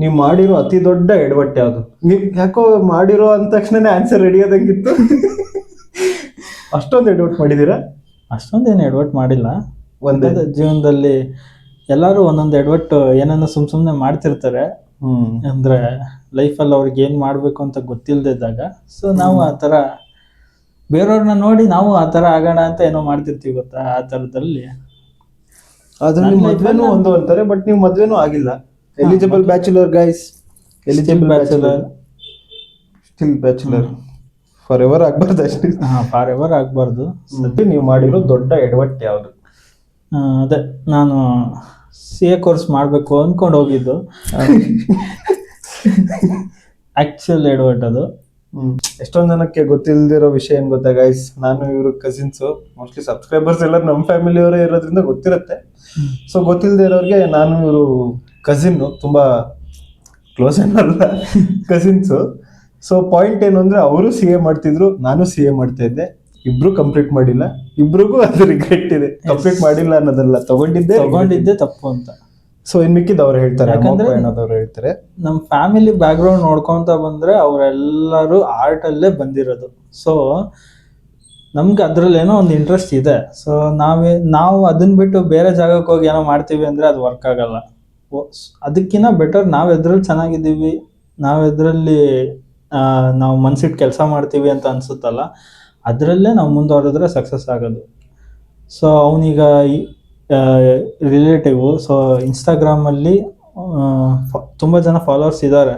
ನೀವು ಮಾಡಿರೋ ಅತಿ ದೊಡ್ಡ ಎಡವಟ್ಟು ಯಾವುದು? ನೀವು ಯಾಕೋ ಮಾಡಿರೋ ಅಂದ ತಕ್ಷಣನೇ ಆನ್ಸರ್ ರೆಡಿ ಆದಂಗಿತ್ತು. ಅಷ್ಟೊಂದು ಎಡವಟ್ಟು ಮಾಡಿದ್ದೀರಾ? ಅಷ್ಟೊಂದೇನು ಎಡವಟ್ಟು ಮಾಡಿಲ್ಲ. ಒಂದೇ ಜೀವನದಲ್ಲಿ ಎಲ್ಲರೂ ಒಂದೊಂದು ಎಡವಟ್ಟು ಏನನ್ನ ಸುಮ್ಮನೆ ಮಾಡ್ತಿರ್ತಾರೆ. ಅಂದ್ರೆ ಲೈಫಲ್ಲಿ ಅವ್ರಿಗೆ ಏನ್ ಮಾಡ್ಬೇಕು ಅಂತ ಗೊತ್ತಿಲ್ಲದೆ ಇದ್ದಾಗ, ಸೊ ನಾವು ಆ ಥರ ಬೇರೆಯವ್ರನ್ನ ನೋಡಿ ನಾವು ಆ ಥರ ಆಗೋಣ ಅಂತ ಏನೋ ಮಾಡ್ತಿರ್ತೀವಿ, ಗೊತ್ತಾ? ಆ ಥರದಲ್ಲಿ ಅದ್ರಲ್ಲಿ ಮದ್ವೆನೂ ಒಂದು ಅಂತಾರೆ, ಬಟ್ ನೀವು ಮದ್ವೆನೂ ಆಗಿಲ್ಲ. Eligible bachelor guys, eligible bachelor, still bachelor. For ever ಆಗ್ಬಾರ್ದು ಅಷ್ಟೇ. ಫಾರ್ ಎವರ್ ಆಗ್ಬಾರ್ದು. ನೀವು ಮಾಡಿರೋ ದೊಡ್ಡ ಎಡವಟ್ಟು ಯಾವುದು? ಅದೇ ನಾನು CA ಕೋರ್ಸ್ ಮಾಡಬೇಕು ಅಂದ್ಕೊಂಡು ಹೋಗಿದ್ದು. ಆಕ್ಚುಲ್ ಎಡವಟ್ ಅದು. ಎಷ್ಟೊಂದು ಜನಕ್ಕೆ ಗೊತ್ತಿಲ್ದಿರೋ ವಿಷಯ ಏನ್ ಗೊತ್ತಾ ಗೈಸ್, ನಾನು ಇವರು ಕಸಿನ್ಸು, ಮೋಸ್ಟ್ಲಿ ಸಬ್ಸ್ಕ್ರೈಬರ್ಸ್ ಎಲ್ಲ ನಮ್ಮ ಫ್ಯಾಮಿಲಿಯವರೇ ಇರೋದ್ರಿಂದ ಗೊತ್ತಿರುತ್ತೆ. ಸೊ ಗೊತ್ತಿಲ್ಲದೆ ಇರೋರಿಗೆ ನಾನು ಇವರು ಕಸಿನ್, ತುಂಬಾ ಕ್ಲೋಸ್ ಏನಲ್ಲ, ಕಸಿನ್ಸು. ಸೊ ಪಾಯಿಂಟ್ ಏನು ಅಂದ್ರೆ ಅವರು CA ಮಾಡ್ತಿದ್ರು, ನಾನು CA ಮಾಡ್ತಾ ಇದ್ದೆ. ಇಬ್ರು ಕಂಪ್ಲೀಟ್ ಮಾಡಿಲ್ಲ, ಇಬ್ರಿಗೂ ಅದು ರಿಗ್ರೆಟ್ ಇದೆ. ಕಂಪ್ಲೀಟ್ ಮಾಡಿಲ್ಲ ಅನ್ನೋದಲ್ಲ, ತಗೊಂಡಿದ್ದೆ ತಪ್ಪು ಅಂತ. ಸೊ ಇನ್ ಮಿಕ್ಕಿದ್ ಅವ್ರು ಹೇಳ್ತಾರೆ, ಅವ್ರು ಹೇಳ್ತಾರೆ. ನಮ್ ಫ್ಯಾಮಿಲಿ ಬ್ಯಾಕ್ ಗ್ರೌಂಡ್ ನೋಡ್ಕೊಂತ ಬಂದ್ರೆ ಅವರೆಲ್ಲರೂ ಆರ್ಟ್ ಅಲ್ಲೇ ಬಂದಿರೋದು. ಸೊ ನಮ್ಗೆ ಅದ್ರಲ್ಲಿ ಏನೋ ಒಂದು ಇಂಟ್ರೆಸ್ಟ್ ಇದೆ. ಸೊ ನಾವು ಅದನ್ನ ಬಿಟ್ಟು ಬೇರೆ ಜಾಗಕ್ಕೆ ಹೋಗಿ ಏನೋ ಮಾಡ್ತೀವಿ ಅಂದ್ರೆ ಅದು ವರ್ಕ್ ಆಗಲ್ಲ. ಅದಕ್ಕಿಂತ ಬೆಟರ್ ನಾವ್ ಎದ್ರಲ್ಲಿ ಚೆನ್ನಾಗಿದ್ದೀವಿ, ನಾವ್ ಎದ್ರಲ್ಲಿ ನಾವು ಮನ್ಸಿಟ್ಟು ಕೆಲಸ ಮಾಡ್ತೀವಿ ಅಂತ ಅನ್ಸುತ್ತಲ್ಲ, ಅದರಲ್ಲೇ ನಾವು ಮುಂದುವರೆದ್ರೆ ಸಕ್ಸಸ್ ಆಗೋದು. ಸೊ ಅವನೀಗ ರಿಲೇಟಿವ್, ಸೊ ಇನ್ಸ್ಟಾಗ್ರಾಮಲ್ಲಿ ತುಂಬ ಜನ ಫಾಲೋವರ್ಸ್ ಇದ್ದಾರೆ.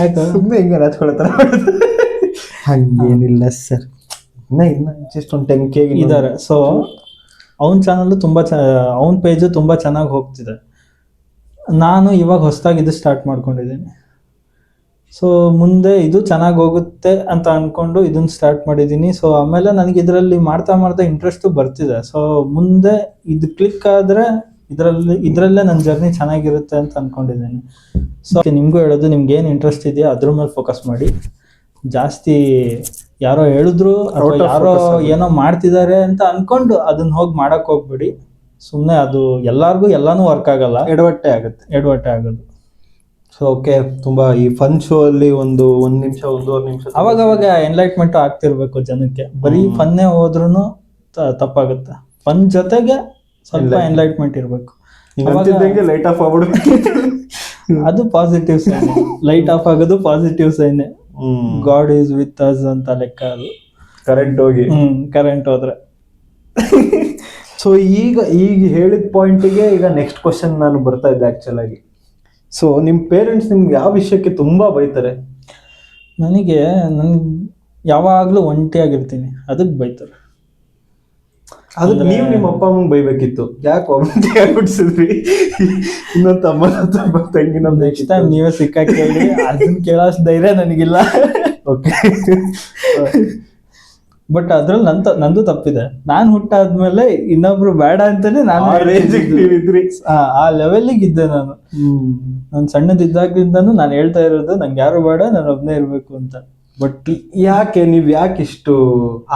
ಆಯ್ತಾ, ಸುಮ್ಮನೆ ಹಿಂಗೆ ರಾಜ್ಕೊಳತ್ತಾರ. ಹಂಗೇನಿಲ್ಲ ಸರ್, ಇನ್ನ ಜಸ್ಟ್ ಒಂದು 10K ಇದ್ದಾರೆ. ಸೊ ಅವನ ಚಾನಲ್ ತುಂಬ ಅವನ ಪೇಜು ತುಂಬ ಚೆನ್ನಾಗಿ ಹೋಗ್ತಿದೆ. ನಾನು ಇವಾಗ ಹೊಸದಾಗಿ ಇದು ಸ್ಟಾರ್ಟ್ ಮಾಡ್ಕೊಂಡಿದ್ದೀನಿ. ಸೊ ಮುಂದೆ ಇದು ಚೆನ್ನಾಗಿ ಹೋಗುತ್ತೆ ಅಂತ ಅಂದ್ಕೊಂಡು ಇದನ್ನು ಸ್ಟಾರ್ಟ್ ಮಾಡಿದ್ದೀನಿ. ಸೊ ಆಮೇಲೆ ನನಗೆ ಇದರಲ್ಲಿ ಮಾಡ್ತಾ ಮಾಡ್ತಾ ಇಂಟ್ರೆಸ್ಟು ಬರ್ತಿದೆ. ಸೊ ಮುಂದೆ ಇದು ಕ್ಲಿಕ್ ಆದರೆ ಇದರಲ್ಲೇ ನನ್ನ ಜರ್ನಿ ಚೆನ್ನಾಗಿರುತ್ತೆ ಅಂತ ಅಂದ್ಕೊಂಡಿದ್ದೀನಿ. ಸೊ ನಿಮಗೂ ಹೇಳೋದು, ನಿಮ್ಗೆ ಏನು ಇಂಟ್ರೆಸ್ಟ್ ಇದೆಯೋ ಅದ್ರ ಮೇಲೆ ಫೋಕಸ್ ಮಾಡಿ. ಜಾಸ್ತಿ ಯಾರೋ ಹೇಳಿದ್ರು ಅಥವಾ ಯಾರೋ ಏನೋ ಮಾಡ್ತಿದ್ದಾರೆ ಅಂತ ಅನ್ಕೊಂಡು ಅದನ್ನ ಹೋಗಿ ಮಾಡಕ್ ಹೋಗ್ಬೇಡಿ. ಸುಮ್ಮನೆ ಅದು ಎಲ್ಲಾರ್ಗೂ ಎಲ್ಲಾನು ವರ್ಕ್ ಆಗಲ್ಲ, ಎಡವಟ್ಟೆ ಆಗೋದು. ಸೊ ಓಕೆ, ತುಂಬಾ ಈ ಫನ್ ಶೋ ಅಲ್ಲಿ ಒಂದು ನಿಮಿಷ, ಒಂದೂವರೆ ನಿಮಿಷ ಅವಾಗ ಎನ್ಲೈಟ್ಮೆಂಟ್ ಆಗ್ತಿರ್ಬೇಕು ಜನಕ್ಕೆ. ಬರೀ ಫನ್ನೇ ಹೋದ್ರೂ ತಪ್ಪಾಗುತ್ತೆ. ಫನ್ ಜೊತೆಗೆ ಸ್ವಲ್ಪ ಎನ್ಲೈಟ್ಮೆಂಟ್ ಇರ್ಬೇಕು. ಲೈಟ್ ಆಫ್ ಆಗ್ಬಿಡು, ಅದು ಪಾಸಿಟಿವ್ ಸೈನ್. ಲೈಟ್ ಆಫ್ ಆಗೋದು positive sign. God is with us ಅಂತ ಲೆಕ್ಕ ಅದು. ಕರೆಂಟ್ ಹೋಗಿ ಕರೆಂಟ್ ಹೋದ್ರೆ. ಸೊ ಈಗ ಹೇಳಿದ ಪಾಯಿಂಟಿಗೆ ಈಗ ನೆಕ್ಸ್ಟ್ ಕ್ವಶನ್ ನಾನು ಬರ್ತಾ ಇದ್ದೆ ಆಕ್ಚುಲ್ ಆಗಿ. ಸೊ ನಿಮ್ ಪೇರೆಂಟ್ಸ್ ನಿಮ್ಗೆ ಯಾವ ವಿಷಯಕ್ಕೆ ತುಂಬಾ ಬೈತಾರೆ? ನನ್ ಯಾವಾಗ್ಲೂ ಒಂಟಿಯಾಗಿರ್ತೀನಿ, ಅದಕ್ಕೆ ಬೈತಾರೆ. ಅದಕ್ಕೆ ನೀವು ನಿಮ್ಮ ಅಪ್ಪ ಅಮ್ಮಂಗೆ ಬೈಬೇಕಿತ್ತು, ಯಾಕೆ ಒಬ್ಬಂಟಿ ಆಗ್ಬಿಡ್ಸಿದ್ರಿ? ಇನ್ನೊಂದು ತಮ್ಮ ತಂಗಿ ನಮ್ ನೆಕ್ಸ್ಟ್ ಟೈಮ್ ನೀವೇ ಸಿಕ್ಕಾಕೇಳಿ, ಅದನ್ನ ಕೇಳೋಷ್ಟು ಧೈರ್ಯ ನನಗಿಲ್ಲ. ಓಕೆ, ಬಟ್ ಅದ್ರಲ್ಲಿ ನಂದು ತಪ್ಪಿದೆ. ನಾನು ಹುಟ್ಟಾದ್ಮೇಲೆ ಇನ್ನೊಬ್ರು ಬೇಡ ಅಂತಾನೆ ನಾನು ಆ ಲೆವೆಲ್ಗೆ ಇದ್ದೆ. ನಾನು ಸಣ್ಣದಿದ್ದಾಗ್ಲಿಂದಾನು ನಾನು ಹೇಳ್ತಾ ಇರೋದು, ನಂಗೆ ಯಾರು ಬೇಡ, ನಾನು ಒಬ್ನೇ ಇರ್ಬೇಕು ಅಂತ. ಬಟ್ ಯಾಕೆ ಇಷ್ಟು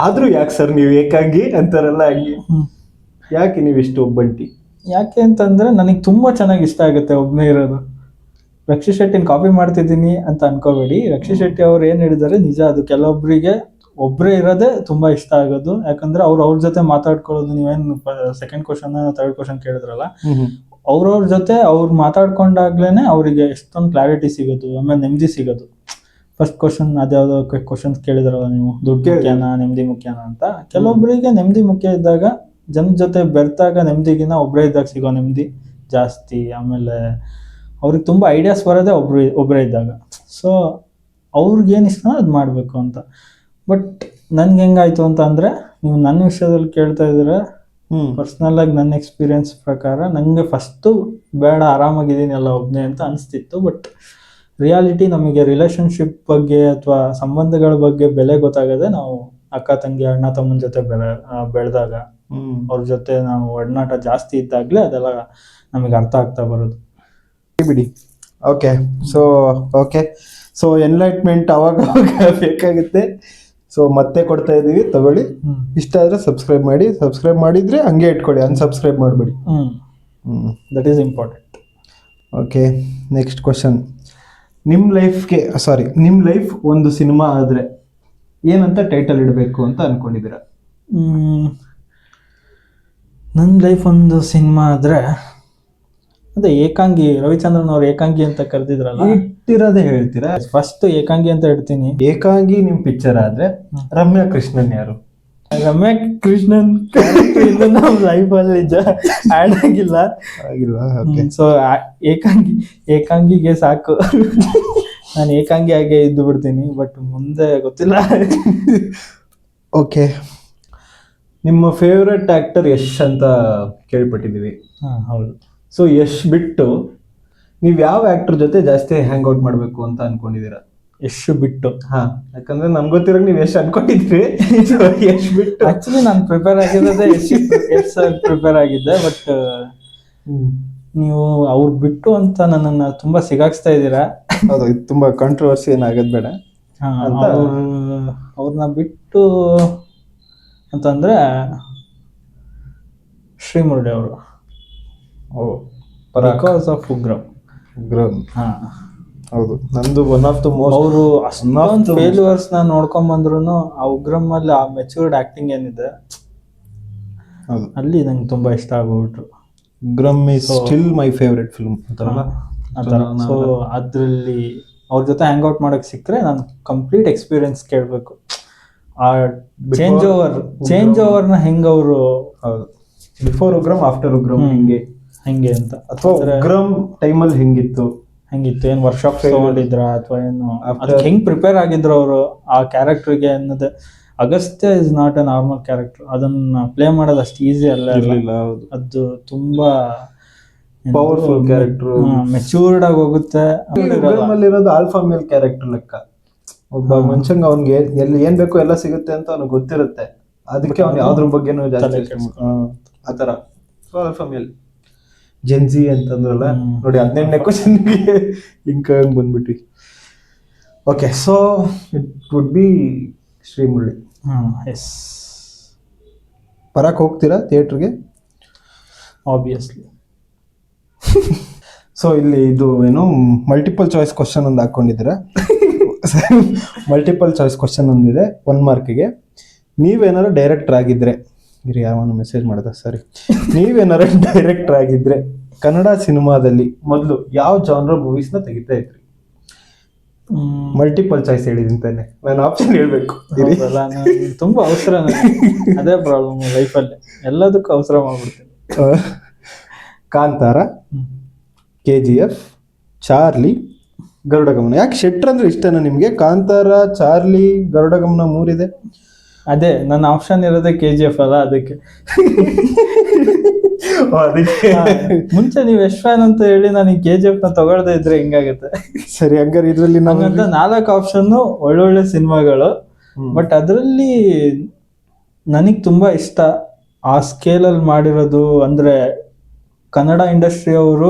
ಆದ್ರೂ ಯಾಕೆ ಸರ್ ನೀವು ಏಕಾಂಗಿ ಅಂತಾರಲ್ಲ, ಹಂಗೆ ಯಾಕೆ ನೀವಿಷ್ಟು ಒಬ್ಬಂಟಿ? ಯಾಕೆ ಅಂತಂದ್ರೆ ನನಗೆ ತುಂಬಾ ಚೆನ್ನಾಗಿ ಇಷ್ಟ ಆಗುತ್ತೆ ಒಬ್ನೇ ಇರೋದು. ರಕ್ಷಿತ್ ಶೆಟ್ಟಿನ ಕಾಪಿ ಮಾಡ್ತಿದ್ದೀನಿ ಅಂತ ಅನ್ಕೋಬೇಡಿ. ರಕ್ಷಿತ್ ಶೆಟ್ಟಿ ಅವ್ರು ಏನ್ ಹೇಳಿದಾರೆ ನಿಜ. ಅದು ಕೆಲವೊಬ್ಬರಿಗೆ ಒಬ್ಬರೇ ಇರೋದೇ ತುಂಬಾ ಇಷ್ಟ ಆಗೋದು. ಯಾಕಂದ್ರೆ ಅವ್ರ ಜೊತೆ ಮಾತಾಡ್ಕೊಳ್ಳೋದು. ನೀವೇನು ಸೆಕೆಂಡ್ ಕ್ವಶನ್ ಥರ್ಡ್ ಕ್ವಶನ್ ಕೇಳಿದ್ರಲ್ಲ, ಅವ್ರವ್ರ ಜೊತೆ ಅವ್ರು ಮಾತಾಡ್ಕೊಂಡಾಗ್ಲೇನೆ ಅವರಿಗೆ ಎಷ್ಟೊಂದು ಕ್ಲಾರಿಟಿ ಸಿಗೋದು, ಆಮೇಲೆ ನೆಮ್ಮದಿ ಸಿಗೋದು. ಫಸ್ಟ್ ಕ್ವಶನ್ ಅದ್ಯಾವುದೋ ಕ್ವಶನ್ಸ್ ಕೇಳಿದ್ರಲ್ಲ ನೀವು, ದುಡ್ಡು ಮುಖ್ಯನಾ ನೆಮ್ಮದಿ ಮುಖ್ಯನಾ ಅಂತ. ಕೆಲವೊಬ್ಬರಿಗೆ ನೆಮ್ಮದಿ ಮುಖ್ಯ ಇದ್ದಾಗ, ಜನ ಜೊತೆ ಬೆರ್ತಾಗ ನೆಮ್ಮದಿಗಿನ್ನ ಒಬ್ಬರೇ ಇದ್ದಾಗ ಸಿಗೋ ನೆಮ್ಮದಿ ಜಾಸ್ತಿ. ಆಮೇಲೆ ಅವ್ರಿಗೆ ತುಂಬ ಐಡಿಯಾಸ್ ಬರೋದೇ ಒಬ್ಬರೇ ಇದ್ದಾಗ. ಸೊ ಅವ್ರಿಗೇನು ಇಷ್ಟ ಅದು ಮಾಡಬೇಕು ಅಂತ. ಬಟ್ ನನ್ಗೆ ಹೆಂಗಾಯ್ತು ಅಂತ ಅಂದರೆ, ನೀವು ನನ್ನ ವಿಷಯದಲ್ಲಿ ಕೇಳ್ತಾ ಇದ್ರೆ, ಪರ್ಸ್ನಲ್ ಆಗಿ ನನ್ನ ಎಕ್ಸ್ಪೀರಿಯನ್ಸ್ ಪ್ರಕಾರ ನನಗೆ ಫಸ್ಟು ಬೇಡ, ಆರಾಮಾಗಿದ್ದೀನಿ ಎಲ್ಲ ಒಬ್ಬನೇ ಅಂತ ಅನಿಸ್ತಿತ್ತು. ಬಟ್ ರಿಯಾಲಿಟಿ ನಮಗೆ ರಿಲೇಷನ್ಶಿಪ್ ಬಗ್ಗೆ ಅಥವಾ ಸಂಬಂಧಗಳ ಬಗ್ಗೆ ಬೆಲೆ ಗೊತ್ತಾಗದೆ ನಾವು ಅಕ್ಕ ತಂಗಿ ಅಣ್ಣ ತಮ್ಮನ ಜೊತೆ ಬೆಳೆದಾಗ, ಅವ್ರ ಜೊತೆ ನಾವು ಒಡನಾಟ ಜಾಸ್ತಿ ಇದ್ದಾಗಲೇ ಅದೆಲ್ಲ ನಮಗೆ ಅರ್ಥ ಆಗ್ತಾ ಬರೋದು. ಬಿಡಿ. ಓಕೆ, ಸೊ ಎನ್ಲೈಟ್ಮೆಂಟ್ ಅವಾಗ ಬೇಕಾಗುತ್ತೆ. ಸೊ ಮತ್ತೆ ಕೊಡ್ತಾ ಇದೀವಿ, ತಗೊಳ್ಳಿ. ಇಷ್ಟ ಆದ್ರೆ ಸಬ್ಸ್ಕ್ರೈಬ್ ಮಾಡಿ. ಸಬ್ಸ್ಕ್ರೈಬ್ ಮಾಡಿದ್ರೆ ಹಂಗೆ ಇಟ್ಕೊಳ್ಳಿ, ಅನ್ಸಬ್ಸ್ಕ್ರೈಬ್ ಮಾಡಬೇಡಿ. That is important. Okay, next question. ನಿಮ್ಮ ಲೈಫ್ ಒಂದು ಸಿನಿಮಾ ಆದ್ರೆ ಏನಂತ ಟೈಟಲ್ ಇಡಬೇಕು ಅಂತ ಅನ್ಕೊಂಡಿದ್ದೀರಾ? ನನ್ನ ಲೈಫ್ ಒಂದು ಸಿನಿಮಾ ಆದ್ರೆ ಅದೇ ಏಕಾಂಗಿ. ರವಿಚಂದ್ರನ್ ಅವ್ರು ಏಕಾಂಗಿ ಅಂತ ಕರೆದಿದ್ರಲ್ಲ, ಇಟ್ಟಿರೋದೇ ಹೇಳ್ತೀರಾ? ಫಸ್ಟ್ ಏಕಾಂಗಿ ಅಂತ ಇಡ್ತೀನಿ. ಏಕಾಂಗಿ ನಿಮ್ ಪಿಕ್ಚರ್ ಆದ್ರೆ ರಮ್ಯಾ ಕೃಷ್ಣನ್ ಯಾರು? ರಮ್ಯಾ ಕೃಷ್ಣನ್ ನಮ್ಮ ಲೈಫಲ್ಲಿ ಆಡ್ ಆಗಿಲ್ಲ. ಸೊ ಏಕಾಂಗಿಗೆ ಸಾಕು. ನಾನು ಏಕಾಂಗಿ ಆಗಿ ಇದ್ದು ಬಿಡ್ತೀನಿ. ಬಟ್ ಮುಂದೆ ಗೊತ್ತಿಲ್ಲ. ಓಕೆ, ನಿಮ್ಮ ಫೇವ್ರೆಟ್ ಆಕ್ಟರ್ ಯಶ್ ಅಂತ ಕೇಳ್ಪಟ್ಟಿದೀವಿ. ಹೌದು. ಸೊ ಯಶ್ ಬಿಟ್ಟು ನೀವ್ ಯಾವ ಆಕ್ಟರ್ ಜೊತೆ ಜಾಸ್ತಿ ಹ್ಯಾಂಗ್ ಔಟ್ ಮಾಡ್ಬೇಕು ಅಂತ ಅನ್ಕೊಂಡಿದೀರಾ? ಯಶ್ ಬಿಟ್ಟು? ಯಾಕಂದ್ರೆ ನಮ್ಗೆ ಗೊತ್ತಿರೋ ನೀವು ಯಶ್ ಅನ್ಕೊಂಡಿದ್ರಿ. ಯಶ್ ಬಿಟ್ಟು ಆಕ್ಚುಲಿ ನಾನು ಪ್ರಿಪೇರ್ ಆಗಿರೋದೇ ಯಶ್ ಪ್ರಿಪೇರ್ ಆಗಿದ್ದೆ. ಬಟ್ ನೀವು ಅವ್ರು ಬಿಟ್ಟು ಅಂತ ನನ್ನನ್ನು ತುಂಬಾ ಸಿಗಾಕ್ಸ್ತಾ ಇದ್ದೀರಾ. ಹೌದು, ಇದು ತುಂಬಾ ಕಾಂಟ್ರವರ್ಸಿ ಏನಾಗದ್ ಬೇಡ. ಅವ್ರನ್ನ ಬಿಟ್ಟು ಅಂತಂದ್ರೆ ಶ್ರೀಮುರುಡಿ ಅವರು. Because of Ugram. ಹೌದು, ನಂದು ಒನ್ ಆಫ್ ದ ಮೋಸ್ಟ್. ಅವರು ಅಷ್ಟೊಂದು ಫೇಲ್ಯೂರ್ಸ್ ನ ನೋಡ್ಕೊಂಡ್ ಬಂದ್ರು ಆ ಉಗ್ರಂ ಅಲ್ಲಿ ಆ ಮೆಚೂರ್ಡ್ ಆಕ್ಟಿಂಗ್ ಏನಿದೆ ಅಲ್ಲಿ ನಂಗೆ ತುಂಬಾ ಇಷ್ಟ ಆಗ್ಬಿಟ್ರು. Ugramm is So- still my favourite film ಅಂತಾರಲ್ಲ ಆ ಥರ. ಸೊ ಅದರಲ್ಲಿ ಅವ್ರ ಜೊತೆ ಹ್ಯಾಂಗ್ ಔಟ್ ಮಾಡಕ್ ಸಿಕ್ಕರೆ ನಾನು ಕಂಪ್ಲೀಟ್ ಎಕ್ಸ್ಪೀರಿಯನ್ಸ್ ಕೇಳಬೇಕು. ಆ ಚೇಂಜ್ ಓವರ್ನ ಹೆಂಗ್ ಅವರು ಹೌದು. ಬಿಫೋರ್ ಉಗ್ರಂ ಆಫ್ಟರ್ ಉಗ್ರಂ ಹೆಂಗೆ ಅಂತ, ಅಥವಾ ಉಗ್ರಂ ಟೈಮಲ್ಲಿ ಹೆಂಗಿತ್ತು, ಹೆಂಗಿತ್ತು, ಏನ್ ವರ್ಕ್ಶಾಪ್ ತಗೊಂಡಿದ್ರ ಅಥವಾ ಏನು After- ಅದಕ್ಕೆ ಹೆಂಗ್ ಪ್ರಿಪೇರ್ ಆಗಿದ್ರು ಅವರು ಆ ಕ್ಯಾರೆಕ್ಟರ್ಗೆ ಅನ್ನೋದು. Agastya is not A normal character. ಅದನ್ನ ಪ್ಲೇ ಮಾಡೋದು ಅಷ್ಟು ಈಸಿ ಅಲ್ಲ. ಇರ್ಲಿಲ್ಲ. ಹೌದು, ಅದು ತುಂಬಾ ಪವರ್ಫುಲ್ ಕ್ಯಾರೆಕ್ಟರ್. ಮೆಚೂರ್ಡ್ ಆಗಿ ಹೋಗುತ್ತೆ. ಉಗ್ರಮಲ್ಲಿ ಇರೋದು ಆಲ್ಫಾ ಮೇಲ್ ಕ್ಯಾರೆಕ್ಟರ್ ಲೆಕ್ಕ. ಒಬ್ಬ ಮನುಷ್ಯಂಗೆ ಅವ್ನಿಗೆ ಎಲ್ಲಿ ಏನ್ ಬೇಕು ಎಲ್ಲ ಸಿಗುತ್ತೆ ಅಂತ ಅವ್ನಿಗೆ ಗೊತ್ತಿರುತ್ತೆ. ಅದಕ್ಕೆ ಅವ್ನು ಯಾವ್ದ್ರ ಬಗ್ಗೆನೂ ಜಾಸ್ತಿ ಆತರ. ಸೊ ಆಲ್ಫಾ ಮೇಲ್ ಜೆನ್ಜಿ ಅಂತಂದ್ರಲ್ಲ ನೋಡಿ, 18ನೇ ಕ್ವಶನ್ಗೆ ಲಿಂಕ್ ಆಗಿ ಬಂದ್ಬಿಟ್ವಿ. Okay, so it would be Srimurali. Yes, ಬರಕ್ ಹೋಗ್ತೀರಾ ಥಿಯೇಟರ್ಗೆ? ಆಬ್ವಿಯಸ್ಲಿ. ಸೊ ಇಲ್ಲಿ ಇದು ಏನು ಮಲ್ಟಿಪಲ್ ಚಾಯ್ಸ್ ಕ್ವಶನ್ ಒಂದು ಹಾಕೊಂಡಿದ್ದೀರಾ. ಮಲ್ಟಿಪಲ್ ಚಾಯ್ಸ್ ಕ್ವಶನ್ ಒಂದಿದೆ 1 ಮಾರ್ಕ್ಗೆ. ನೀವೇನಾರು ಡೈರೆಕ್ಟರ್ ಆಗಿದ್ರೆ, ಇರಿ ಯಾವನು ಮೆಸೇಜ್ ಮಾಡಿದ, ಸರಿ. ನೀವೇನಾರು ಡೈರೆಕ್ಟರ್ ಆಗಿದ್ರೆ ಕನ್ನಡ ಸಿನಿಮಾದಲ್ಲಿ ಮೊದಲು ಯಾವ ಜಾನ್ರ ಮೂವೀಸ್ನ ತೆಗಿತಾ ಇದ್ರಿ? ಮಲ್ಟಿಪಲ್ ಚಾಯ್ಸ್ ಹೇಳಿದೀನಿ ತಾನೆ, ನಾನು ಆಪ್ಷನ್ ಹೇಳ್ಬೇಕು. ತುಂಬಾ ಅವಸರ ನನಗೆ. ಅದೇ ಪ್ರಾಬ್ಲಮ್ ಲೈಫಲ್ಲಿ, ಎಲ್ಲದಕ್ಕೂ ಅವಸರ ಮಾಡ್ಬಿಡ್ತೀನಿ. Kantara, KGF, Charlie, Garudagamana. ಯಾಕೆ ಶೆಟ್ರ್ ಅಂದ್ರೆ ಇಷ್ಟನಾ ನಿಮ್ಗೆ? ಕಾಂತಾರ, ಚಾರ್ಲಿ, ಗರುಡಗಮನ 3 ಇದೆ. ಅದೇ ನನ್ನ ಆಪ್ಷನ್ ಇರೋದೇ KGF ಅಲ್ಲ, ಅದಕ್ಕೆ. ಮುಂಚೆ ನೀವು ಎಷ್ಟು ಫ್ಯಾನ್ ಅಂತ ಹೇಳಿ ನಾನು KGF ನ ತಗೊಳ್ದೇ ಇದ್ರೆ ಹಿಂಗಾಗುತ್ತೆ. ಸರಿ, ಹಂಗಾರೆ ಇದ್ರಲ್ಲಿ ನಂಗಂತ 4 ಆಪ್ಷನ್ ಒಳ್ಳೊಳ್ಳೆ ಸಿನಿಮಾಗಳು. ಬಟ್ ಅದರಲ್ಲಿ ನನಗ್ ತುಂಬಾ ಇಷ್ಟ ಆ ಸ್ಕೇಲಲ್ಲಿ ಮಾಡಿರೋದು ಅಂದ್ರೆ ಕನ್ನಡ ಇಂಡಸ್ಟ್ರಿ ಅವರು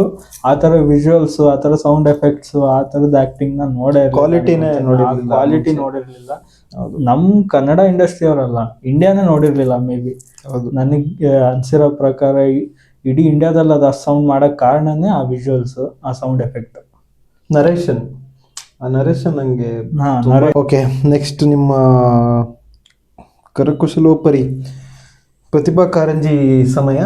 ಆ ಥರ ವಿಜುವಲ್ಸ್, ಆ ಥರ ಸೌಂಡ್ ಎಫೆಕ್ಟ್ಸ್, ಆ ಥರದ ಆಕ್ಟಿಂಗ್ ನ ಕ್ವಾಲಿಟಿ ನೋಡಿರ್ಲಿಲ್ಲ. ನಮ್ ಕನ್ನಡ ಇಂಡಸ್ಟ್ರಿ ಅವರಲ್ಲ, ಇಂಡಿಯಾನೇ ನೋಡಿರ್ಲಿಲ್ಲ ಮೇ ಬಿ. ನನಗೆ ಅನ್ಸಿರೋ ಪ್ರಕಾರ ಇಡೀ ಇಂಡಿಯಾದಲ್ಲಿ ಅದು ಸೌಂಡ್ ಮಾಡಕ್ ಕಾರಣನೇ ಆ ವಿಜುವಲ್ಸ್, ಆ ಸೌಂಡ್ ಎಫೆಕ್ಟ್, ನರೇಶನ್. ಆ ನರೇಶನ್ ನಂಗೆ. ಓಕೆ, ನೆಕ್ಸ್ಟ್ ನಿಮ್ಮ ಕರಕುಶಲೋಪರಿ ಪ್ರತಿಭಾ ಕಾರಂಜಿ ಸಮಯ.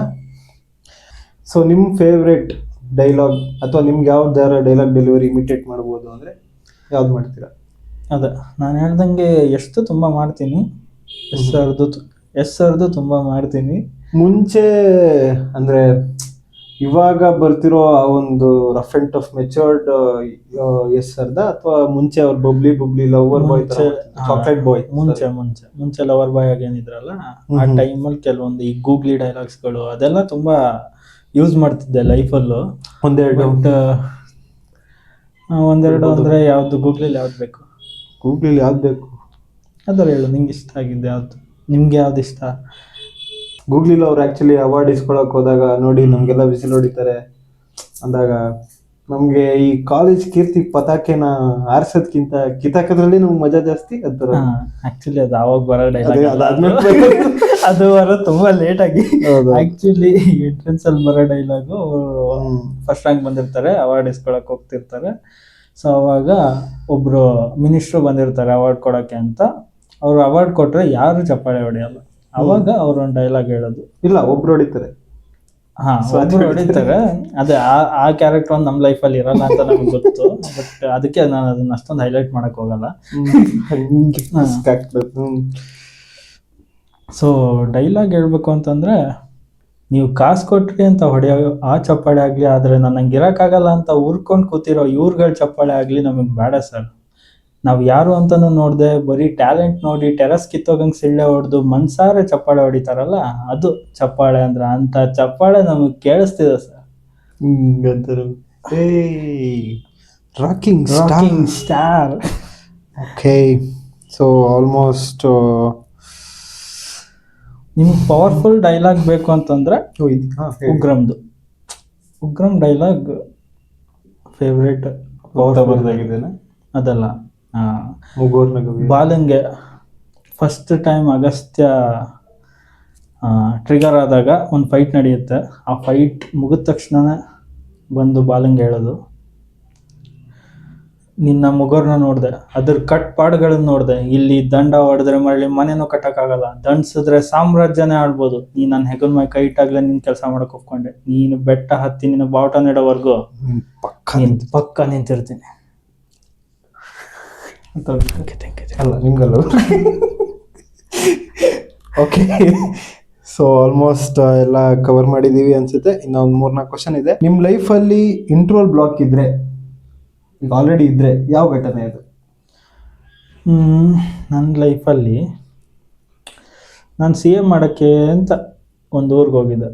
ಸೊ ನಿಮ್ಮ ಫೇವ್ರೆಟ್ ಡೈಲಾಗ್ ಅಥವಾ ನಿಮ್ಗೆ ಯಾವ್ದಾರ ಡೈಲಾಗ್ ಡೆಲಿವರಿ ಇಮಿಟೇಟ್ ಮಾಡ್ಬೋದು ಅಂದ್ರೆ ಯಾವ್ದು ಮಾಡ್ತೀರಾ? ಅದೇ ನಾನು ಹೇಳ್ದಂಗೆ ಎಷ್ಟು ತುಂಬಾ ಮಾಡ್ತೀನಿ. ಎಸ್ ಸರ್ದು ತುಂಬಾ ಮಾಡ್ತೀನಿ. ಮುಂಚೆ ಅಂದ್ರೆ ಇವಾಗ ಬರ್ತಿರೋ ಆ ಒಂದು ರಫ್ ಅಂಡ್ ಟಫ್ ಮೆಚೂರ್ಡ್ ಎಸ್ ಸರ್ದ, ಅಥವಾ ಮುಂಚೆ ಅವ್ರ bubbly lover boy chocolate boy? ಮುಂಚೆ ಲವರ್ ಬಾಯ್ ಆಗಿ ಏನಿದ್ರಲ್ಲ ಆ ಟೈಮಲ್ಲಿ ಕೆಲವೊಂದು ಈ ಗೂಗ್ಲಿ ಡೈಲಾಗ್ಸ್ಗಳು ಅದೆಲ್ಲ ತುಂಬಾ ಯೂಸ್ ಮಾಡ್ತಿದ್ದೆ ಲೈಫಲ್ಲೂ. ಒಂದೆರಡು ಅಂದ್ರೆ ಯಾವ್ದು ಗೂಗ್ಲಿಲಿ ಯಾವ್ದು ಬೇಕು? ಗೂಗ್ಲಿಲಿ ಯಾವ್ದು ಬೇಕು ಅದರ ಹೇಳು, ನಿಂಗೆ ಇಷ್ಟ ಆಗಿದ್ದೆ ಯಾವ್ದು? ನಿಮ್ಗೆ ಯಾವ್ದು ಇಷ್ಟ? ಗೂಗ್ಲಿಲಿ ಅವ್ರು ಆಕ್ಚುಲಿ ಅವಾರ್ಡ್ ಇಸ್ಕೊಳಕ್ ಹೋದಾಗ ನೋಡಿ ನಮ್ಗೆಲ್ಲ ವಿಸಿಲ್ ಹೊಡಿತಾರೆ ಅಂದಾಗ, ನಮ್ಗೆ ಈ ಕಾಲೇಜ್ ಕೀರ್ತಿ ಪತಾಕೆನ ಆರ್ಸೋದ್ಕಿಂತ ಕಿತಾಕದ್ರಲ್ಲಿ ನಮ್ಗೆ ಮಜಾ ಜಾಸ್ತಿ ಅಂತಾರ. ಆಕ್ಚುಲಿ ಅದು ಅವಾಗ ಬರೋ ಡೈಲಾಗ್, ಅದು ಬರೋ ತುಂಬಾ ಲೇಟ್ ಆಗಿ. ಆಕ್ಚುಲಿ ಎಂಟ್ರೆನ್ಸ್ ಅಲ್ಲಿ ಬರೋ ಡೈಲಾಗು, ಫಸ್ಟ್ ರ್ಯಾಂಕ್ ಬಂದಿರ್ತಾರೆ, ಅವಾರ್ಡ್ ಇಸ್ಕೊಳಕ್ ಹೋಗ್ತಿರ್ತಾರೆ. ಸೊ ಅವಾಗ ಒಬ್ರು ಮಿನಿಸ್ಟ್ರು ಬಂದಿರ್ತಾರೆ ಅವಾರ್ಡ್ ಕೊಡಕ್ಕೆ ಅಂತ. ಅವ್ರು ಅವಾರ್ಡ್ ಕೊಟ್ರೆ ಯಾರು ಚಪ್ಪಾಳೆ ಹೊಡೆಯಲ್ಲ. ಅವಾಗ ಅವ್ರ ಒಂದು ಡೈಲಾಗ್ ಹೇಳೋದು, ಇಲ್ಲ ಒಬ್ರು ಹೊಡಿತಾರೆ, ಒಬ್ರು ಹೊಡಿತಾರೆ. ಅದೇ ಆ ಕ್ಯಾರೆಕ್ಟರ್ ಒಂದು ನಮ್ಮ ಲೈಫಲ್ಲಿ ಇರಲ್ಲ ಅಂತ ನಮ್ಗೆ ಗೊತ್ತು. ಬಟ್ ಅದಕ್ಕೆ ನಾನು ಅದನ್ನ ಅಷ್ಟೊಂದು ಹೈಲೈಟ್ ಮಾಡಕ್ ಹೋಗಲ್ಲ. ಸೊ ಡೈಲಾಗ್ ಹೇಳ್ಬೇಕು ಅಂತಂದ್ರೆ, ನೀವು ಕಾಸು ಕೊಟ್ರಿ ಅಂತ ಹೊಡೆಯೋ ಆ ಚಪ್ಪಾಳೆ ಆಗ್ಲಿ, ಆದ್ರೆ ನನಗೆ ಇರಕ್ಕಾಗಲ್ಲ ಅಂತ ಊರ್ಕೊಂಡು ಕೂತಿರೋ ಇವ್ರುಗಳ ಚಪ್ಪಾಳೆ ಆಗ್ಲಿ ನಮಗ್ ಬೇಡ ಸರ್. ನಾವ್ ಯಾರು ಅಂತಾನು ನೋಡ್ದೆ, ಬರೀ ಟ್ಯಾಲೆಂಟ್ ನೋಡಿ ಟೆರಸ್ ಕಿತ್ತೋಗಂಗ್ ಸಿಳ್ಳೆ ಹೊಡೆದು ಮನ್ಸಾರೆ ಚಪ್ಪಾಳೆ ಹೊಡಿತಾರಲ್ಲ, ಅದು ಚಪ್ಪಾಳೆ ಅಂದ್ರ. ಅಂತ ಚಪ್ಪಾಳೆ ನಮಗ್ ಕೇಳಿಸ್ತಿದೆ sir. Rocking star. Okay, so almost ನಿಮ್ಗೆ ಪವರ್ಫುಲ್ ಡೈಲಾಗ್ ಬೇಕು ಅಂತಂದ್ರೆ ಉಗ್ರಂ ಡೈಲಾಗ್ ಫೇವ್ರೇಟ್. ಬರ್ದಾಗಿದ್ದೇನೆ ಅದಲ್ಲ, ಬಾಲಂಗೆ ಫಸ್ಟ್ ಟೈಮ್ ಅಗಸ್ತ್ಯ ಟ್ರಿಗರ್ ಆದಾಗ ಒಂದು ಫೈಟ್ ನಡೆಯುತ್ತೆ. ಆ ಫೈಟ್ ಮುಗಿದ ತಕ್ಷಣನೇ ಬಂದು ಬಾಲಂಗೆ ಹೇಳೋದು, ನಿನ್ನ ಮುಗುರ್ನ ನೋಡಿದೆ, ಅದ್ರ ಕಟ್ ಪಾಡ್ಗಳನ್ನ ನೋಡಿದೆ. ಇಲ್ಲಿ ದಂಡ ಹೊಡೆದ್ರೆ ಮರಳಿ ಮನೆನೂ ಕಟ್ಟಕ್ಕಾಗಲ್ಲ, ದಂಡ್ಸಿದ್ರೆ ಸಾಮ್ರಾಜ್ಯನೇ ಆಳ್ಬೋದು. ನೀ ನನ್ನ ಹೆಗಲ್ ಮೈ ಕೈ ಇಟ್ಟಾಗ್ಲೇ ನಿನ್ ಕೆಲಸ ಮಾಡಕ್ ಒಪ್ಕೊಂಡೆ. ನೀನು ಬೆಟ್ಟ ಹತ್ತಿ ನಿನ್ನ ಬಾವುಟ ನೆಡೋವರೆಗೂ ಪಕ್ಕ ನಿಂತಿರ್ತೀನಿ ಅಂತ. ಅಲ್ಲ ನಿಮ್ಗಲ್ಲ. ಓಕೆ, ಸೊ ಆಲ್ಮೋಸ್ಟ್ ಎಲ್ಲ ಕವರ್ ಮಾಡಿದೀವಿ ಅನ್ಸುತ್ತೆ. ಇನ್ನೊಂದು 3-4 ಕ್ವಶನ್ ಇದೆ. ನಿಮ್ಮ ಲೈಫಲ್ಲಿ ಇಂಟ್ರೋಲ್ ಬ್ಲಾಕ್ ಇದ್ರೆ, ಈಗ ಆಲ್ರೆಡಿ ಇದ್ರೆ, ಯಾವ ಘಟನೆ ಅದು? ನನ್ನ ಲೈಫಲ್ಲಿ ನಾನು CA ಮಾಡೋಕ್ಕೆ ಅಂತ ಒಂದು ಊರಿಗೆ ಹೋಗಿದ್ದೆ.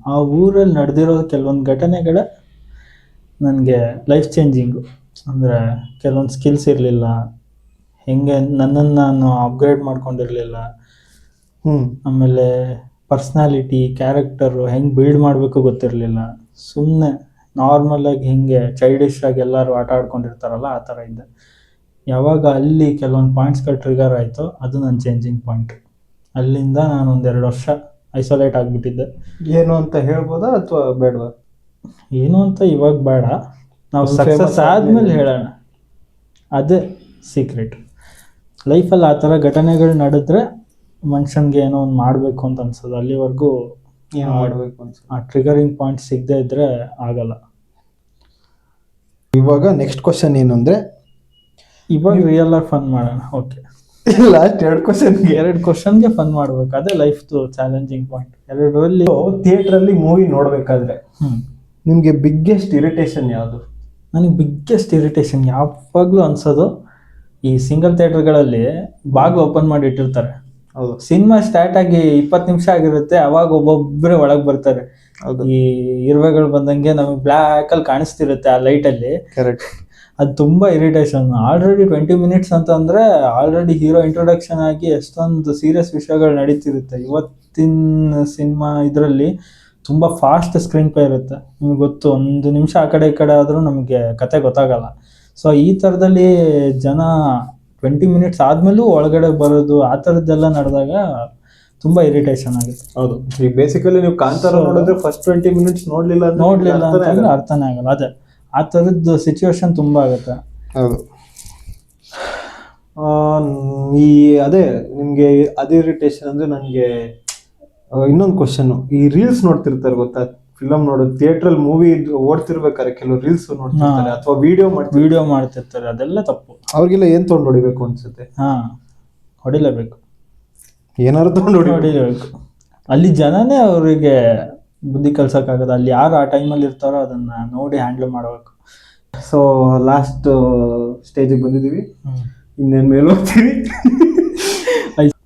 ಆ ಊರಲ್ಲಿ ನಡೆದಿರೋ ಕೆಲವೊಂದು ಘಟನೆಗಳ ನನಗೆ ಲೈಫ್ ಚೇಂಜಿಂಗು. ಅಂದರೆ ಕೆಲವೊಂದು ಸ್ಕಿಲ್ಸ್ ಇರಲಿಲ್ಲ, ಹೆಂಗೆ ನನ್ನನ್ನು ನಾನು ಅಪ್ಗ್ರೇಡ್ ಮಾಡ್ಕೊಂಡಿರಲಿಲ್ಲ. ಆಮೇಲೆ ಪರ್ಸ್ನಾಲಿಟಿ, ಕ್ಯಾರೆಕ್ಟರು ಹೆಂಗೆ ಬಿಲ್ಡ್ ಮಾಡಬೇಕು ಗೊತ್ತಿರಲಿಲ್ಲ. ಸುಮ್ಮನೆ ನಾರ್ಮಲಾಗಿ ಹಿಂಗೆ ಚೈಲ್ಡಿಶ್ ಆಗಿ ಎಲ್ಲರೂ ಆಟ ಆಡ್ಕೊಂಡಿರ್ತಾರಲ್ಲ, ಆ ಥರ ಇದ್ದೆ. ಯಾವಾಗ ಅಲ್ಲಿ ಕೆಲವೊಂದು ಪಾಯಿಂಟ್ಸ್ಗಳು ಟ್ರಿಗರ್ ಆಯಿತು, ಅದು ನನ್ನ ಚೇಂಜಿಂಗ್ ಪಾಯಿಂಟ್. ಅಲ್ಲಿಂದ ನಾನು 1-2 ವರ್ಷ ಐಸೋಲೇಟ್ ಆಗಿಬಿಟ್ಟಿದ್ದೆ. ಏನು ಅಂತ ಹೇಳ್ಬೋದಾ ಅಥವಾ ಬೇಡವಾ? ಏನು ಅಂತ ಇವಾಗ ಬೇಡ, ನಾವು ಸಕ್ಸಸ್ ಆದಮೇಲೆ ಹೇಳೋಣ. ಅದೇ ಸೀಕ್ರೆಟ್. ಲೈಫಲ್ಲಿ ಆ ಥರ ಘಟನೆಗಳು ನಡೆದ್ರೆ ಮನುಷ್ಯನಿಗೆ ಏನೋ ಒಂದು ಮಾಡಬೇಕು ಅಂತ ಅನ್ಸೋದು. ಅಲ್ಲಿವರೆಗೂ ಏನು ಮಾಡಬೇಕು ಅನ್ಸ ಆ ಟ್ರಿಗರಿಂಗ್ ಪಾಯಿಂಟ್ ಸಿಗದೆ ಇದ್ರೆ ಆಗಲ್ಲ. ಇವಾಗ ನೆಕ್ಸ್ಟ್ ಕ್ವಶನ್ ಏನು ಅಂದರೆ, ಇವಾಗ ರಿಯಲ್ ಆಗಿ ಫನ್ ಮಾಡೋಣ. ಓಕೆ, ಲಾಸ್ಟ್ 2 ಕ್ವಶನ್ಗೆ ಫನ್ ಮಾಡ್ಬೇಕು. ಅದೇ ಲೈಫ್ದು ಚಾಲೆಂಜಿಂಗ್ ಪಾಯಿಂಟ್. 2ರಲ್ಲಿ ಥಿಯೇಟ್ರಲ್ಲಿ ಮೂವಿ ನೋಡ್ಬೇಕಾದ್ರೆ ನಿಮ್ಗೆ ಬಿಗ್ಗೆಸ್ಟ್ ಇರಿಟೇಷನ್ ಯಾವುದು? ನನಗೆ ಬಿಗ್ಗೆಸ್ಟ್ ಇರಿಟೇಷನ್ ಯಾವಾಗಲೂ ಅನ್ಸೋದು, ಈ ಸಿಂಗಲ್ ಥಿಯೇಟರ್ಗಳಲ್ಲಿ ಬಾಗಿಲು ಓಪನ್ ಮಾಡಿ ಇಟ್ಟಿರ್ತಾರೆ. ಹೌದು, ಸಿನಿಮಾ ಸ್ಟಾರ್ಟ್ ಆಗಿ 20 ನಿಮಿಷ ಆಗಿರುತ್ತೆ, ಅವಾಗ ಒಬ್ಬೊಬ್ಬರೇ ಒಳಗೆ ಬರ್ತಾರೆ. ಈ ಇರುವೆಗಳು ಬಂದಂಗೆ ನಮಗೆ ಬ್ಲ್ಯಾಕ್ ಅಲ್ಲಿ ಕಾಣಿಸ್ತಿರುತ್ತೆ ಆ ಲೈಟಲ್ಲಿ. ಕರೆಕ್ಟ್. ಅದು ತುಂಬ ಇರಿಟೇಷನ್. ಆಲ್ರೆಡಿ 20 ಮಿನಿಟ್ಸ್ ಅಂತಂದರೆ ಆಲ್ರೆಡಿ ಹೀರೋ ಇಂಟ್ರೊಡಕ್ಷನ್ ಆಗಿ ಎಷ್ಟೊಂದು ಸೀರಿಯಸ್ ವಿಷಯಗಳು ನಡೀತಿರುತ್ತೆ. ಇವತ್ತಿನ ಸಿನಿಮಾ ಇದರಲ್ಲಿ ತುಂಬ ಫಾಸ್ಟ್ ಸ್ಕ್ರೀನ್ ಪ್ಲೇ ಇರುತ್ತೆ. ನಿಮ್ಗೆ ಗೊತ್ತು, 1 ನಿಮಿಷ ಆ ಕಡೆ ಈ ಕಡೆ ಆದರೂ ನಮಗೆ ಕತೆ ಗೊತ್ತಾಗಲ್ಲ. ಸೊ ಈ ಥರದಲ್ಲಿ ಜನ 20 ಮಿನಿಟ್ಸ್ ಆದಮೇಲೂ ಒಳಗಡೆ ಬರೋದು, ಆ ಥರದ್ದೆಲ್ಲ ನಡೆದಾಗ ತುಂಬ ಇರಿಟೇಷನ್ ಆಗುತ್ತೆ. ಹೌದು, ಈಗ ಬೇಸಿಕಲಿ ನೀವು ಕಾಂತಾರ ನೋಡಿದ್ರೆ ಫಸ್ಟ್ 20 ಮಿನಿಟ್ಸ್ ನೋಡಲಿಲ್ಲ ಅಂತಂದ್ರೆ ಅರ್ಥನೇ ಆಗಲ್ಲ. ಅದೇ ಆ ಥರದ್ದು ಸಿಚುವೇಶನ್ ತುಂಬ ಆಗುತ್ತೆ. ಹೌದು. ಅದೇ ನಿಮಗೆ ಅದೇ ಇರಿಟೇಷನ್ ಅಂದರೆ ನನಗೆ ಇನ್ನೊಂದು ಕ್ವಶನ್ನು, ಈ ರೀಲ್ಸ್ ನೋಡ್ತಿರ್ತಾರೆ ಗೊತ್ತಾ? ಫಿಲಮ್ ನೋಡೋದು, ಥಿಯೇಟ್ರಲ್ಲಿ ಮೂವಿ ಓಡ್ತಿರ್ಬೇಕಾದ್ರೆ ಕೆಲವು ರೀಲ್ಸ್ ನೋಡ್ತಿರ್ತಾರೆ ಅಥವಾ ವಿಡಿಯೋ ಮಾಡ್ತಿರ್ತಾರೆ. ಅದೆಲ್ಲ ತಪ್ಪು. ಅವ್ರಿಗೆಲ್ಲ ಏನು ತೊಗೊಂಡು ಹೊಡಿಬೇಕು ಅನ್ಸುತ್ತೆ? ಹೊಡಿಲೇಬೇಕು, ಏನಾದ್ರು ತೊಗೊಂಡು ಹೊಡಿಲೇಬೇಕು. ಅಲ್ಲಿ ಜನನೇ ಅವರಿಗೆ ಬುದ್ಧಿ ಕಲ್ಸೋಕ್ಕಾಗದ. ಅಲ್ಲಿ ಯಾರು ಆ ಟೈಮಲ್ಲಿ ಇರ್ತಾರೋ ಅದನ್ನ ನೋಡಿ ಹ್ಯಾಂಡಲ್ ಮಾಡಬೇಕು. ಸೊ ಲಾಸ್ಟ್ ಸ್ಟೇಜಿಗೆ ಬಂದಿದ್ದೀವಿ, ಇನ್ನೇನು ಮೇಲೆ ಹೋಗ್ತೀವಿ.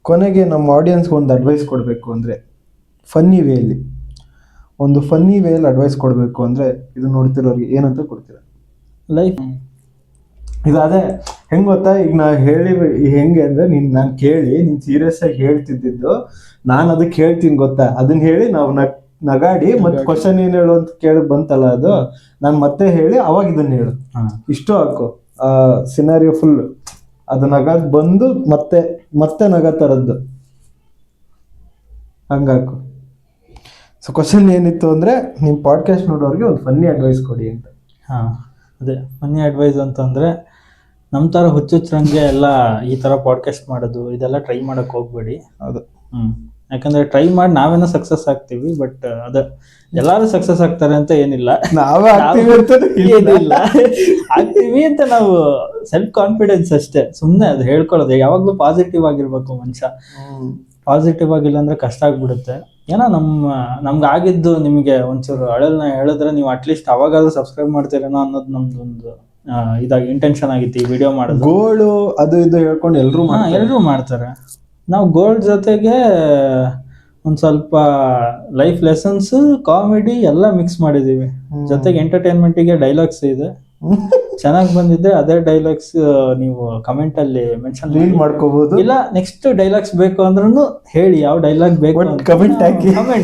ಕೊನೆಗೆ ನಮ್ಮ ಆಡಿಯನ್ಸ್ಗೆ ಒಂದು ಅಡ್ವೈಸ್ ಕೊಡಬೇಕು ಅಂದರೆ, ಫನ್ನಿ ವೇಯಲ್ಲಿ ಅಡ್ವೈಸ್ ಕೊಡಬೇಕು ಅಂದರೆ ಇದು ನೋಡ್ತಿರೋರಿಗೆ ಏನಂತ ಕೊಡ್ತೀರಾ? ಲೈಫ್ ಇದು ಅದೇ ಹೆಂಗೆ ಗೊತ್ತಾ, ಈಗ ನಾ ಹೆಂಗೆ ಅಂದರೆ ನಾನು ಕೇಳಿ ನೀನು ಸೀರಿಯಸ್ ಆಗಿ ಹೇಳ್ತಿದ್ದು, ನಾನು ಅದಕ್ಕೆ ಹೇಳ್ತೀನಿ ಗೊತ್ತಾ, ಅದನ್ನ ಹೇಳಿ ನಾವು ನಗಾಡಿ ಮತ್ತೆ ಕ್ವಶನ್ ಏನು ಹೇಳು ಅಂತ ಕೇಳಿ ಬಂತಲ್ಲ, ಅದು ನಾನು ಮತ್ತೆ ಹೇಳಿ ಅವಾಗ ಇದನ್ನ ಹೇಳು, ಇಷ್ಟು ಹಾಕು ಸಿನಾರಿಯೋ ಫುಲ್, ಅದು ನಗಾದ್ ಬಂದು ಮತ್ತೆ ನಗ ತರದ್ದು ಹಂಗಾಕು. ಸೊ ಕ್ವಶನ್ ಏನಿತ್ತು ಅಂದರೆ, ನಿಮ್ಮ ಪಾಡ್ಕಾಸ್ಟ್ ನೋಡೋರಿಗೆ ಒಂದು ಫನ್ನಿ ಅಡ್ವೈಸ್ ಕೊಡಿ ಅಂತ. ಅದೇ ಫನ್ನಿ ಅಡ್ವೈಸ್ ಅಂತಂದರೆ, ನಮ್ಮ ಥರ ಹುಚ್ಚುಚ್ಚರಂಗೆ ಎಲ್ಲ ಈ ಥರ ಪಾಡ್ಕಾಸ್ಟ್ ಮಾಡೋದು ಇದೆಲ್ಲ ಟ್ರೈ ಮಾಡೋಕ್ಕೆ ಹೋಗ್ಬೇಡಿ. ಹೌದು. ಯಾಕಂದರೆ ಟ್ರೈ ಮಾಡಿ ನಾವೇನೋ ಸಕ್ಸಸ್ ಆಗ್ತೀವಿ, ಬಟ್ ಅದೇ ಎಲ್ಲರೂ ಸಕ್ಸಸ್ ಆಗ್ತಾರೆ ಅಂತ ಏನಿಲ್ಲ. ನಾವೇ ಏನಿಲ್ಲ ಆಗ್ತೀವಿ ಅಂತ ನಾವು ಸೆಲ್ಫ್ ಕಾನ್ಫಿಡೆನ್ಸ್ ಅಷ್ಟೇ, ಸುಮ್ಮನೆ ಅದು ಹೇಳ್ಕೊಳ್ಳೋದು. ಯಾವಾಗಲೂ ಪಾಸಿಟಿವ್ ಆಗಿರ್ಬೇಕು ಮನುಷ್ಯ. ಪಾಸಿಟಿವ್ ಆಗಿಲ್ಲ ಅಂದರೆ ಕಷ್ಟ ಆಗ್ಬಿಡುತ್ತೆ. ಏನೋ ನಮ್ಗೆ ಆಗಿದ್ದು ನಿಮಗೆ ಒಂಚೂರು ಅಳಲ್ನ ಹೇಳಿದ್ರೆ ನೀವು ಅಟ್ಲೀಸ್ಟ್ ಅವಾಗಾದ್ರೂ ಸಬ್ಸ್ಕ್ರೈಬ್ ಮಾಡ್ತೀರೇನೋ ಅನ್ನೋದು ನಮ್ದೊಂದು ಇದಾಗಿ ಇಂಟೆನ್ಷನ್ ಆಗಿತ್ತು ಈ ವಿಡಿಯೋ ಮಾಡೋದು. ಗೋಳು ಅದು ಇದು ಹೇಳ್ಕೊಂಡು ಎಲ್ಲರೂ ಮಾಡ್ತಾರೆ. ನಾವು ಗೋಲ್ಡ್ ಜೊತೆಗೆ ಒಂದು ಸ್ವಲ್ಪ ಲೈಫ್ ಲೆಸನ್ಸ್, ಕಾಮಿಡಿ ಎಲ್ಲ ಮಿಕ್ಸ್ ಮಾಡಿದ್ದೀವಿ. ಜೊತೆಗೆ ಎಂಟರ್ಟೈನ್ಮೆಂಟಿಗೆ ಡೈಲಾಗ್ಸ್ ಇದೆ, ಚೆನ್ನಾಗಿ ಬಂದಿದೆ. ಅದೇ ಡೈಲಾಗ್ಸ್ ನೀವು ಕಮೆಂಟ್ ಅಲ್ಲಿ ಮೆನ್ಷನ್ ಮಾಡ್ಕೋಬಹುದು. ಇಲ್ಲ ನೆಕ್ಸ್ಟ್ ಡೈಲಾಗ್ಸ್ ಬೇಕು ಅಂದ್ರೂ ಹೇಳಿ, ಯಾವ ಡೈಲಾಗ್ ಬೇಕು ಕಮೆಂಟ್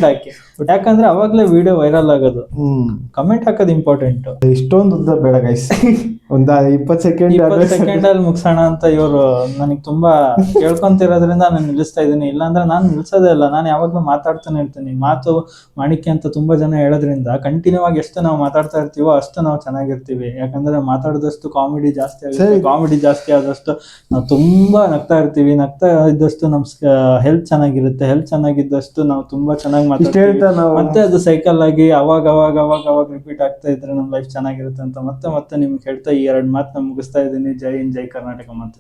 ಹಾಕಿ. ಯಾಕಂದ್ರೆ ಅವಾಗ್ಲೇ ವಿಡಿಯೋ ವೈರಲ್ ಆಗೋದು. ಕಮೆಂಟ್ ಹಾಕೋದು ಇಂಪಾರ್ಟೆಂಟ್. ಇಷ್ಟೊಂದು ಉದ್ದ ಬೇಡ ಗೈಸ್, ಒಂದ 20 ಸೆಕೆಂಡ್ ಅಲ್ಲಿ ಮುಗಿಸೋಣ ಅಂತ ಇವರು ನನಗೆ ತುಂಬಾ ಕೇಳ್ಕೊಂತಿರೋದ್ರಿಂದ ನಾನು ನಿಲ್ಲಿಸ್ತಾ ಇದ್ದೀನಿ. ಇಲ್ಲಾಂದ್ರೆ ನಾನು ನಿಲ್ಸೋದೇ ಇಲ್ಲ, ನಾನು ಯಾವಾಗ್ಲೂ ಮಾತಾಡ್ತಾನೆ ಇರ್ತೀನಿ. ಮಾತು ಮಾಣಿಕ್ಯ ಅಂತ ತುಂಬಾ ಜನ ಹೇಳೋದ್ರಿಂದ ಕಂಟಿನ್ಯೂ ಆಗಿ ಎಷ್ಟು ನಾವು ಮಾತಾಡ್ತಾ ಇರ್ತೀವೋ ಅಷ್ಟು ನಾವು ಚೆನ್ನಾಗಿರ್ತೀವಿ. ಯಾಕಂದ್ರೆ ಮಾತಾಡಿದಷ್ಟು ಕಾಮಿಡಿ ಜಾಸ್ತಿ ಆಗುತ್ತೆ, ಸರಿ. ಕಾಮಿಡಿ ಜಾಸ್ತಿ ಆದಷ್ಟು ನಾವು ತುಂಬಾ ನಗ್ತಾ ಇರ್ತೀವಿ, ನಗ್ತಾ ಇದ್ದಷ್ಟು ನಮ್ ಹೆಲ್ತ್ ಚೆನ್ನಾಗಿರುತ್ತೆ, ಹೆಲ್ತ್ ಚೆನ್ನಾಗಿದ್ದಷ್ಟು ನಾವು ತುಂಬಾ ಚೆನ್ನಾಗಿ ಇಷ್ಟ ಮಾತಾಡ್ತೀವಿ. ಹೇಳ್ತಾ ನಾವು ಮತ್ತೆ ಅದು ಸೈಕಲ್ ಆಗಿ ಅವಾಗ ರಿಪೀಟ್ ಆಗ್ತಾ ಇದ್ರೆ ನಮ್ಮ ಲೈಫ್ ಚೆನ್ನಾಗಿರುತ್ತೆ ಅಂತ ಮತ್ತೆ ನಿಮ್ಗೆ ಹೇಳ್ತಾ ಈ 2 ಮಾತನ್ನ ಮುಗಿಸ್ತಾ ಇದ್ದೀನಿ. ಜೈ ಹಿಂದ್, ಜೈ ಕರ್ನಾಟಕ ಮಾತು.